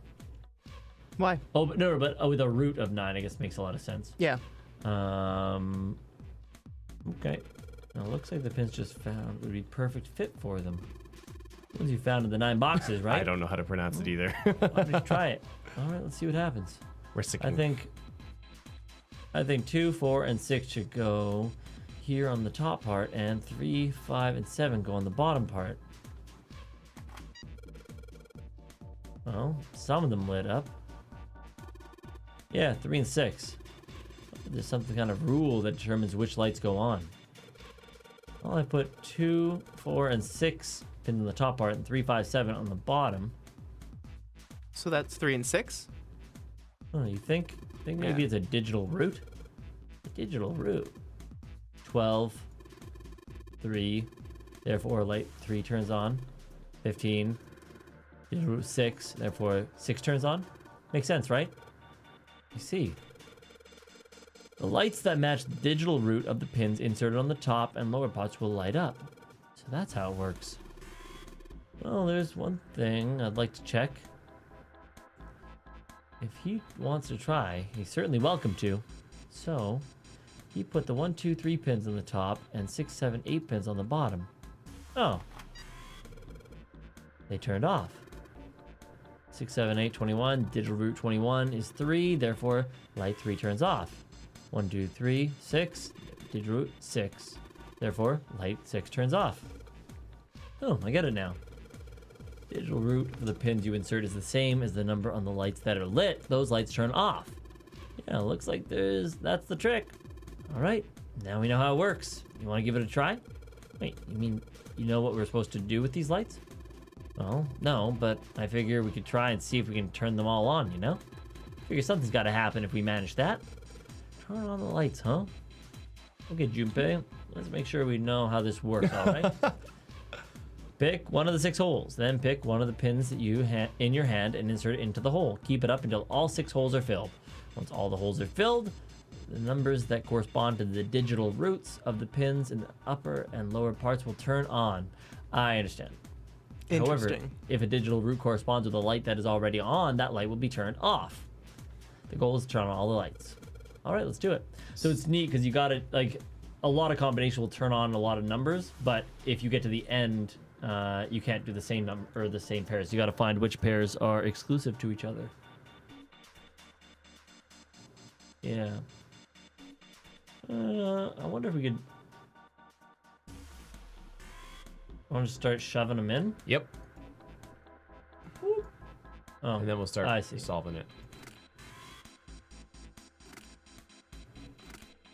Why? Oh, but no, but with a root of 9, I guess makes a lot of sense. Yeah. Okay. Now, it looks like the pins just found would be perfect fit for them. Ones you found in the 9 boxes, right? I don't know how to pronounce it either. Why don't you try it? All right, let's see what happens. We're sick. I think 2, 4, and 6 should go here on the top part, and 3, 5, and 7 go on the bottom part. Well, some of them lit up. Yeah, 3 and 6. There's something kind of rule that determines which lights go on. Well, I put 2, 4, and 6 pins on the top part, and 3, 5, 7 on the bottom. So that's 3 and 6? Oh, you think maybe it's a digital route? A digital route. 12, 3, therefore light 3 turns on. 15, digital route 6, therefore 6 turns on. Makes sense, right? You see. The lights that match the digital route of the pins inserted on the top and lower parts will light up. So that's how it works. Well, there's one thing I'd like to check. If he wants to try, he's certainly welcome to. So, he put the 1, 2, 3 pins on the top and 6, 7, 8 pins on the bottom. Oh. They turned off. 6, 7, 8, 21. Digital route 21 is 3, therefore light 3 turns off. 1, 2, 3, 6. Digital route 6. Therefore, light 6 turns off. Oh, I get it now. Digital route for the pins you insert is the same as the number on the lights that are lit. Those lights turn off. Yeah, looks like that's the trick. All right, now we know how it works. You want to give it a try? Wait, you mean you know what we're supposed to do with these lights? Well, no, but I figure we could try and see if we can turn them all on, you know? Figure something's got to happen if we manage that. Turn on the lights, huh? Okay, Junpei, let's make sure we know how this works, all right? Pick one of the 6 holes, then pick one of the pins that you in your hand and insert it into the hole. Keep it up until all 6 holes are filled. Once all the holes are filled, the numbers that correspond to the digital routes of the pins in the upper and lower parts will turn on. I understand. However, Interesting. if a digital route corresponds with a light that is already on, that light will be turned off. The goal is to turn on all the lights. All right, let's do it. So it's neat because you got it, like, a lot of combination will turn on a lot of numbers, but if you get to the end, you can't do the same number or the same pairs. You got to find which pairs are exclusive to each other. Yeah. I wonder if we could. I want to start shoving them in. Yep. Oh, And then we'll start I see. solving it.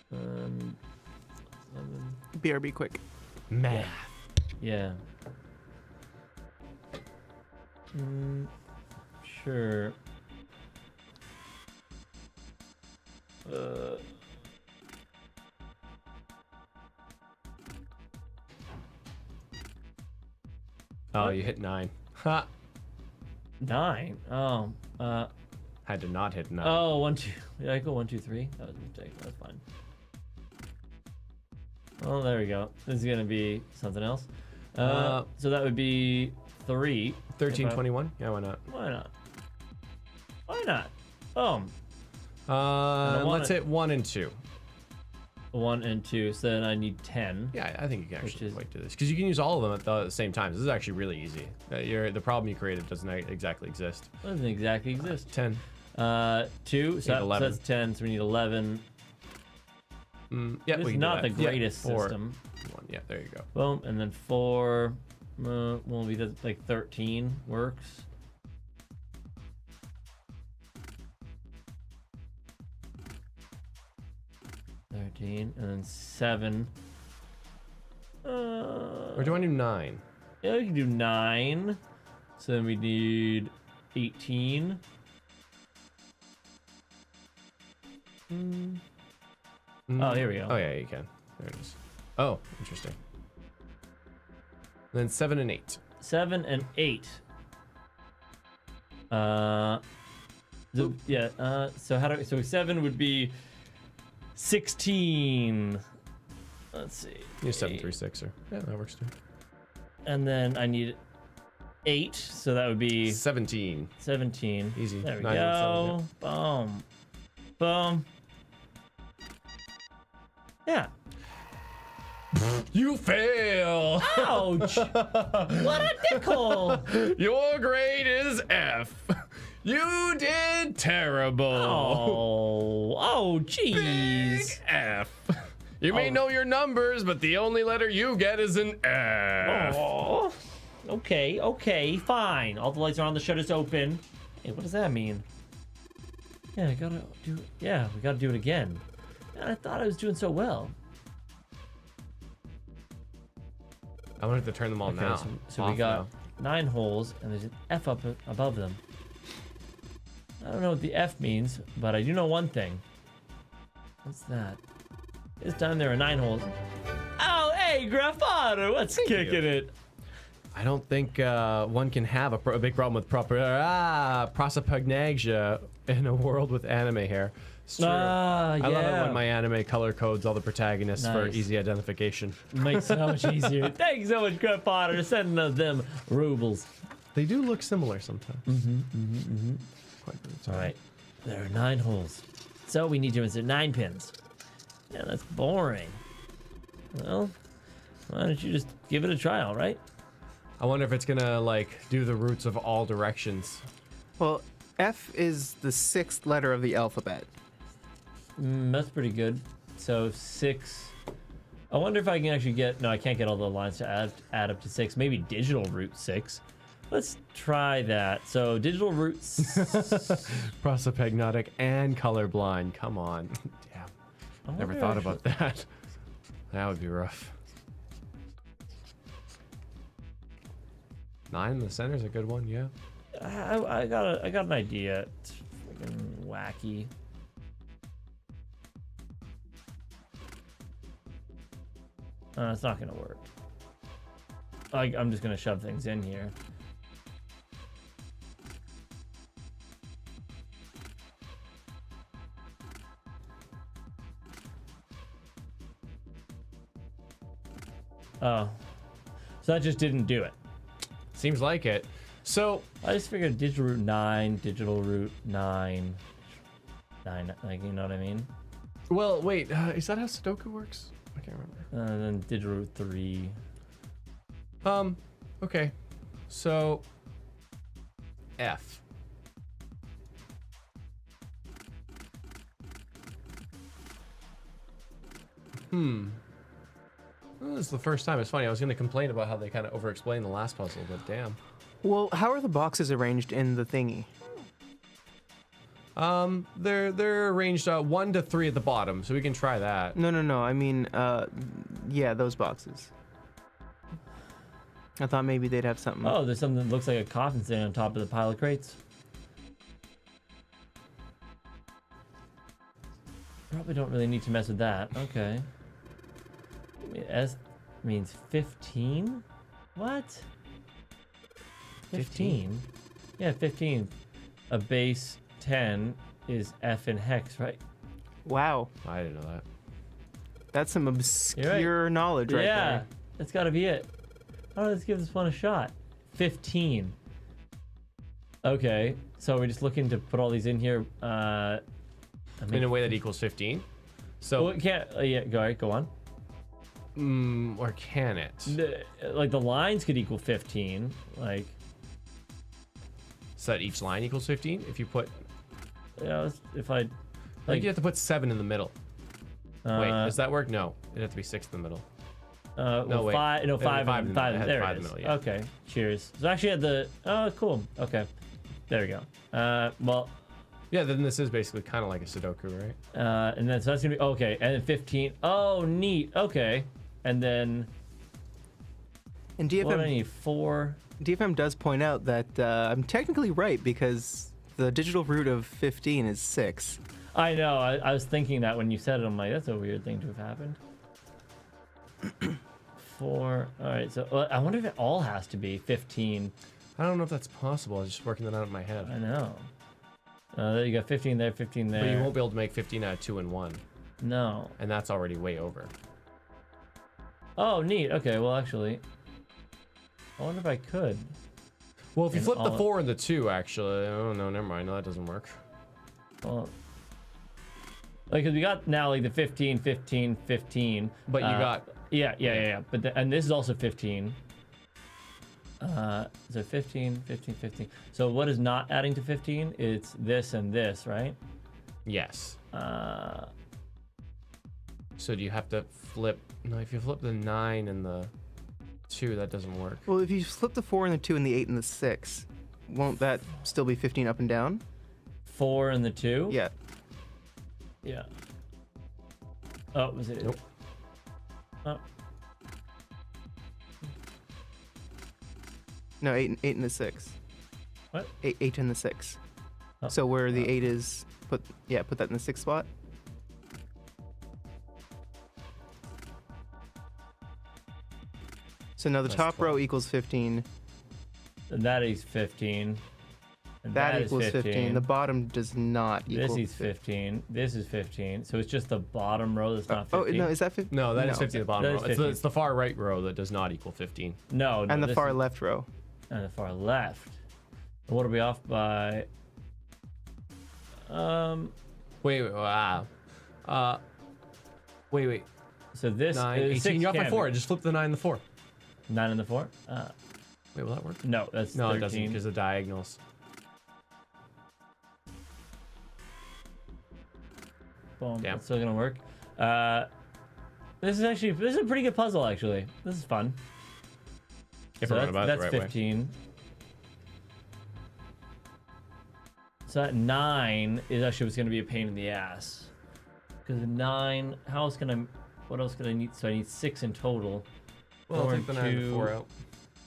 Seven. BRB quick. Math. Yeah. Sure. Oh, you hit 9. Ha! 9. Oh, Had to not hit 9. oh, 1, 2. Did I go 1, 2, 3? That was a mistake. That's fine. Oh, there we go. This is gonna be something else. So that would be 3. 13, 21? Yeah, why not? Why not? Why not? Boom. Let's hit 1 and 2. 1 and 2. So then I need 10. Yeah, I think you can actually is- quite do this because you can use all of them at the same time. This is actually really easy. The problem you created doesn't exactly exist. Doesn't exactly exist. 10. 2. So, 11. that's 10. So we need 11. Yeah, This we is can do not the that. Yeah, greatest 4, system. 1. Yeah, there you go. Boom, and then 4. Well, we did like 13 works. And then 7. Or do I do 9? Yeah, we can do 9. So then we need 18. Oh, here we go. Oh, yeah, you can. There it is. Oh, interesting. Then 7 and 8. 7 and 8. So so 7 would be 16. Let's see. You 7, 3, 6, or yeah, that works too. And then I need 8, so that would be 17. 17. Easy. There we 9 go. and 7, Boom. Boom. Yeah. You fail. Ouch! What a nickel! Your grade is F. You did terrible. Oh, Big jeez. F. You may know your numbers, but the only letter you get is an F. Oh. Okay, fine. All the lights are on, the shutter's open. Hey, what does that mean? Yeah, we gotta do it again. Man, I thought I was doing so well. I'm gonna have to turn them all Okay, now. so we got 9 holes, and there's an F up above them. I don't know what the F means, but I do know one thing. What's that? This time there are 9 holes. Oh, hey, Grafado, what's kicking it? I don't think one can have a big problem with prosopagnasia in a world with anime hair. It's true. I love it when my anime color codes all the protagonists for Nice. easy identification. Makes it so much easier. Thanks so much, Grafado, for sending us them rubles. They do look similar sometimes. Quite All right, there are 9 holes. So we need to insert 9 pins. Yeah, that's boring. Well, why don't you just give it a try, all right? I wonder if it's gonna like do the roots of all directions. Well, F is the 6th letter of the alphabet. That's pretty good. So 6. I wonder if I can actually get. No, I can't get all the lines to add up to 6. Maybe digital root 6. Let's try that. So digital root. Prosopagnotic and colorblind. Come on. Damn. Never thought about that. That would be rough. 9 in the center is a good one, yeah. I got an idea. It's freaking wacky. It's not gonna work. I'm just gonna shove things in here. Oh, so that just didn't do it. Seems like it. So I just figured digital root 9, digital root 9, 9. Like, you know what I mean? well, wait. Is that how Sudoku works? I can't remember. And then digital root 3. Okay. So F. Well, this is the first time. It's funny. I was going to complain about how they kind of over-explained the last puzzle, but damn. Well, how are the boxes arranged in the thingy? They're arranged 1 to 3 at the bottom, so we can try that. No. I mean, yeah, those boxes. I thought maybe they'd have something. Oh, there's something that looks like a coffin sitting on top of the pile of crates. Probably don't really need to mess with that. Okay. S means 15? What? 15? Yeah, 15. A base 10 is F in hex, right? Wow, I didn't know that. that's some obscure knowledge right yeah, there. that's gotta be it. Oh, let's give this one a shot. 15. Okay, so we're just looking to put all these in here. In a way that equals 15. So, Well, it can't. Yeah, go on. or can it? Like the lines could equal 15. Like, So that each line equals 15? If you put, yeah, if I I think you have to put 7 in the middle. Wait, does that work? No, it'd have to be 6 in the middle. no, wait. five. No, five. Five in the middle. It had There five it in is. the middle, yeah. Okay. Cheers. So actually, at the. Oh, cool. Okay. There we go. Well, Yeah, then this is basically kind of like a Sudoku, right? and then so that's gonna be okay, and then 15. Oh, neat. Okay, and then And what do I DFM, need? 4. DFM does point out that I'm technically right because the digital root of 15 is 6. I know. I was thinking that when you said it, I'm like, that's a weird thing to have happened. 4. All right. So I wonder if it all has to be 15. I don't know if that's possible. I was just working that out in my head. I know. There you got 15 there, 15 there. But you won't be able to make 15 out of 2 and 1. No. And that's already way over. Oh, neat. Okay. Well, actually, I wonder if I could. Well, if you And flip the all- 4 and the 2, actually. Oh, no, never mind. No, that doesn't work. Well, like, 'cause we got now like the 15, 15, 15. But you got... Yeah. But and this is also 15. So 15, 15, 15. So what is not adding to 15? It's this and this, right? Yes. Uh, So do you have to flip... No, if you flip the 9 and the 2, that doesn't work. Well, if you flip the 4 and the 2 and the 8 and the 6, won't that still be 15 up and down? 4 and the 2? Yeah. Yeah. Oh, was it? Nope. Oh. No, 8 and the 6. What? 8 and the 6. Oh. So where the 8 is, put that in the 6th spot. So now the That's top 12. row equals 15. And that is 15. And That is equals 15. The bottom does not equal. This is 15. This is 15. So it's just the bottom row that's not Oh 15. no, is that 15? No, that is 15 at the bottom That row. is It's the, 15. it's the far right row that does not equal 15. No, And the this far is- left row. And the far left. What are we off by? Wait, wow. Wait. So this 9, is 18. 6 You're off by can 4. be- Just flip the 9 and the 4. 9 and the 4. Wait, will that work? No, that's No, 13. it doesn't because the diagonals. Boom. Damn. It's still gonna work. This is a pretty good puzzle actually. This is fun. If So we're going about it that's the right way. 15. So that 9 is actually what's gonna be a pain in the ass. Because 9, what else can I need? So I need 6 in total. Well, I'll 4 take the and 9 and the 2. 4 out.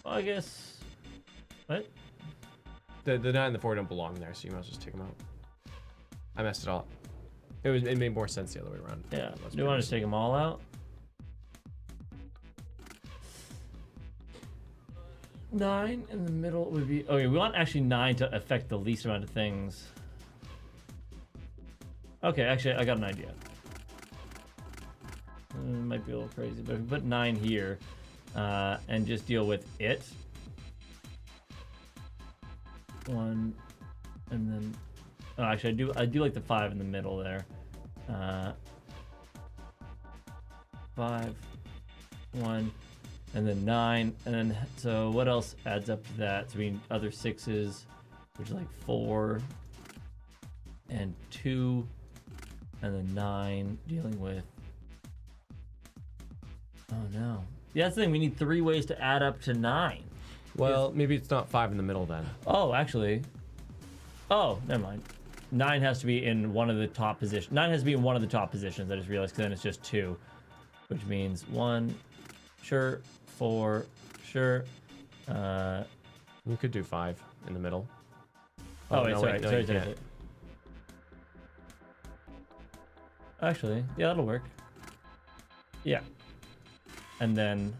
Well, I guess. What? The 9 and the 4 don't belong there, so you might as well just take them out. I messed it all up. It made more sense the other way around. Yeah. That's Do you want to pretty just take them all out? 9 in the middle would be. Okay, we want actually 9 to affect the least amount of things. Okay, actually, I got an idea. It might be a little crazy, but if we put 9 here and just deal with it. 1, and then. Oh, actually, I do like the 5 in the middle there. 5, 1, and then 9, and then so what else adds up to that? So we need other 6s, which is like 4 and 2, and then 9 dealing with. Oh no! Yeah, that's the thing. We need 3 ways to add up to 9. Well, maybe it's not 5 in the middle then. Oh, actually. Oh, never mind. 9 has to be in one of the top positions. 9 has to be in one of the top positions. I just realized because then it's just 2, which means 1, sure, 4, sure. You could do 5 in the middle. Oh, wait, no, sorry, no, sorry, you sorry, can't. sorry. Actually, yeah, that'll work. Yeah. And then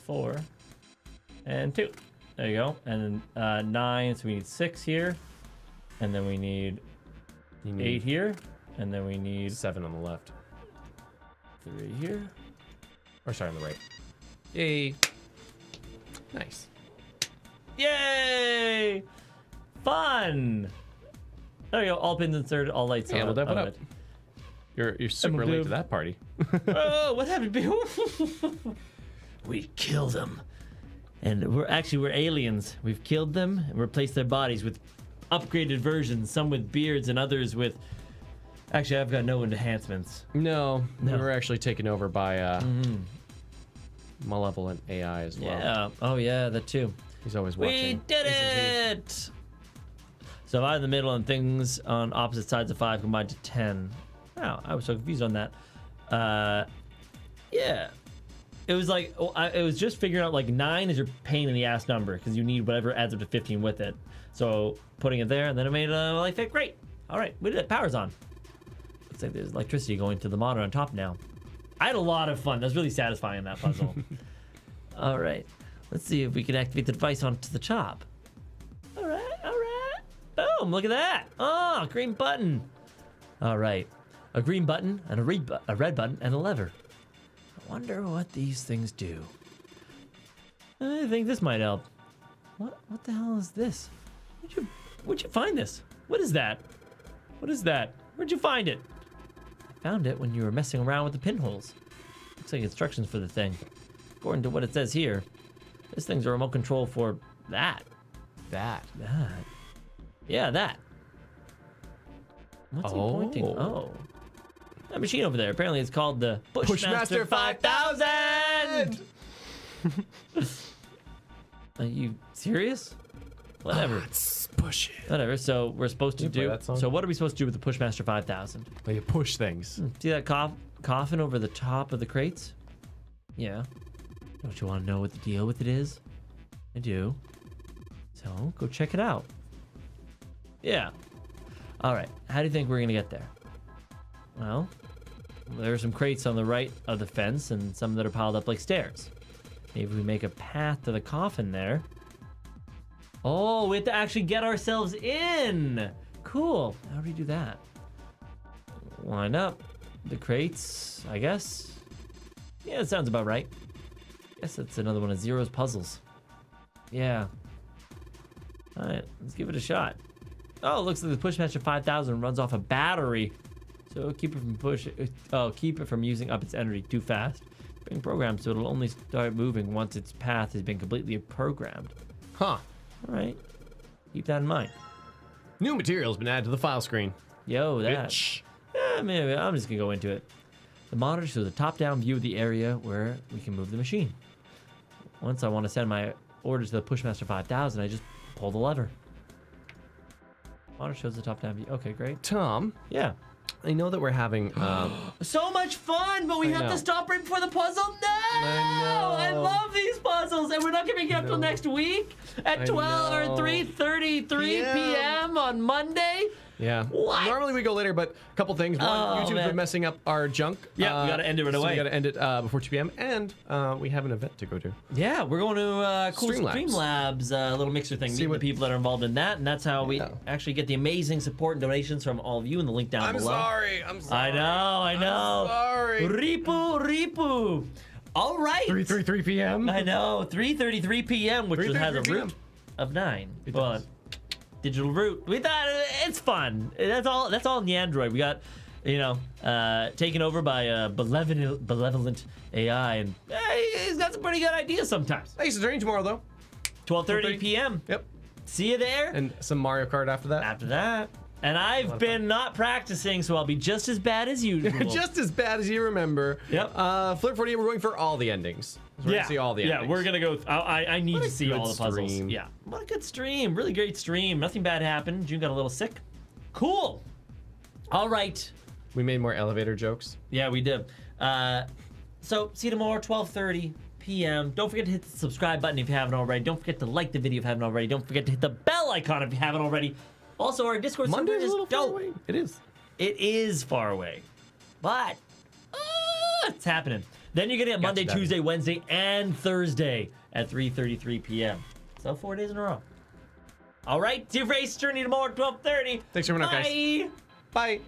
4 and 2. There you go. And then 9, so we need 6 here. And then we need 8 here. And then we need 7 on the left. 3 here. Or sorry, on the right. Yay. Nice. Yay! Fun! There you go. All pins inserted, all lights Yeah, on. we'll dab it on up. You're super late to that party. Oh, what happened? We killed them. And we're aliens. We've killed them and replaced their bodies with upgraded versions, some with beards and others with... Actually, I've got no enhancements. No, we were actually taken over by malevolent AI as well. Yeah. Oh, yeah, that too. He's always watching. We did it! So 5 in the middle and things on opposite sides of 5 combined to 10. Wow, I was so confused on that. Yeah. It was like, it was just figuring out like 9 is your pain in the ass number because you need whatever adds up to 15 with it. So putting it there and then it made life fit. Great. All right, we did it. Power's on. Looks like there's electricity going to the monitor on top now. I had a lot of fun. That was really satisfying in that puzzle. All right. Let's see if we can activate the device onto the top. All right. Boom, look at that. Oh, green button. All right. A green button and a red button and a lever. I wonder what these things do. I think this might help. What the hell is this? Where'd you find this? What is that? Where'd you find it? I found it when you were messing around with the pinholes. Looks like instructions for the thing. According to what it says here, this thing's a remote control for that. That. Yeah, that. What's he pointing? Oh. That machine over there. Apparently it's called the Bushmaster 5000! Are you serious? Whatever. Let's push it. Whatever. So we're supposed to do... So what are we supposed to do with the Pushmaster 5000? Well, you push things. See that coffin over the top of the crates? Yeah. Don't you want to know what the deal with it is? I do. So go check it out. Yeah. All right. How do you think we're going to get there? Well, there are some crates on the right of the fence and some that are piled up like stairs. Maybe we make a path to the coffin there. Oh, we have to actually get ourselves in. Cool. How do we do that? Line up the crates, I guess. Yeah, that sounds about right. Guess that's another one of Zero's puzzles. Yeah. All right, let's give it a shot. Oh, it looks like the Pushmaster 5000 runs off a battery. So keep it from using up its energy too fast. Being programmed so it'll only start moving once its path has been completely programmed. Huh. All right. Keep that in mind. New material's been added to the file screen. Yo, that. Bitch. Yeah, maybe I'm just gonna go into it. The monitor shows a top-down view of the area where we can move the machine. Once I want to send my order to the Pushmaster 5000, I just pull the lever. Monitor shows the top-down view. Okay, great. Tom. Yeah. I know that we're having so much fun, but we have to stop right before the puzzle. No! I love these puzzles, and we're not gonna make it up till next week at 12 or 3:33 p.m. on Monday. Yeah. What? Normally we go later, but a couple things. One, YouTube's been messing up our junk. Yeah, we gotta end it right away. We gotta end it before 2 p.m. And we have an event to go to. Yeah, we're going to cool Streamlabs. Streamlabs, little mixer thing. Meet the people that are involved in that, and that's how we actually get the amazing support and donations from all of you in the link down below. I'm sorry. I know. I'm sorry. Ripu. All right. 3:33 p.m. I know. 3:33 p.m., which has a 3:33 root of 9. It But does. digital root. We thought it's fun. That's all in the Android. We got, taken over by a malevolent AI, and he's got some pretty good ideas sometimes. Hey, it's a training tomorrow though. 12:30 p.m. Yep. See you there. And some Mario Kart after that. And I've been not practicing, so I'll be just as bad as usual. Just as bad as you remember. Yep. Flip 48, we're going for all the endings. We're gonna see all the endings. Yeah, we're gonna go. I need What to a see good all the puzzles. stream. Yeah, what a good stream. Really great stream. Nothing bad happened. June got a little sick. Cool. All right. We made more elevator jokes. Yeah, we did. So see you tomorrow, 12:30 p.m. Don't forget to hit the subscribe button if you haven't already. Don't forget to like the video if you haven't already. Don't forget to hit the bell icon if you haven't already. Also, our Discord server is dope. It is. It is far away, but it's happening. Then you're gonna get Monday, Tuesday, Wednesday, and Thursday at 3:33 p.m. So 4 days in a row. All right, to race journey tomorrow, 12:30. Thanks for coming out, guys. Bye. Bye.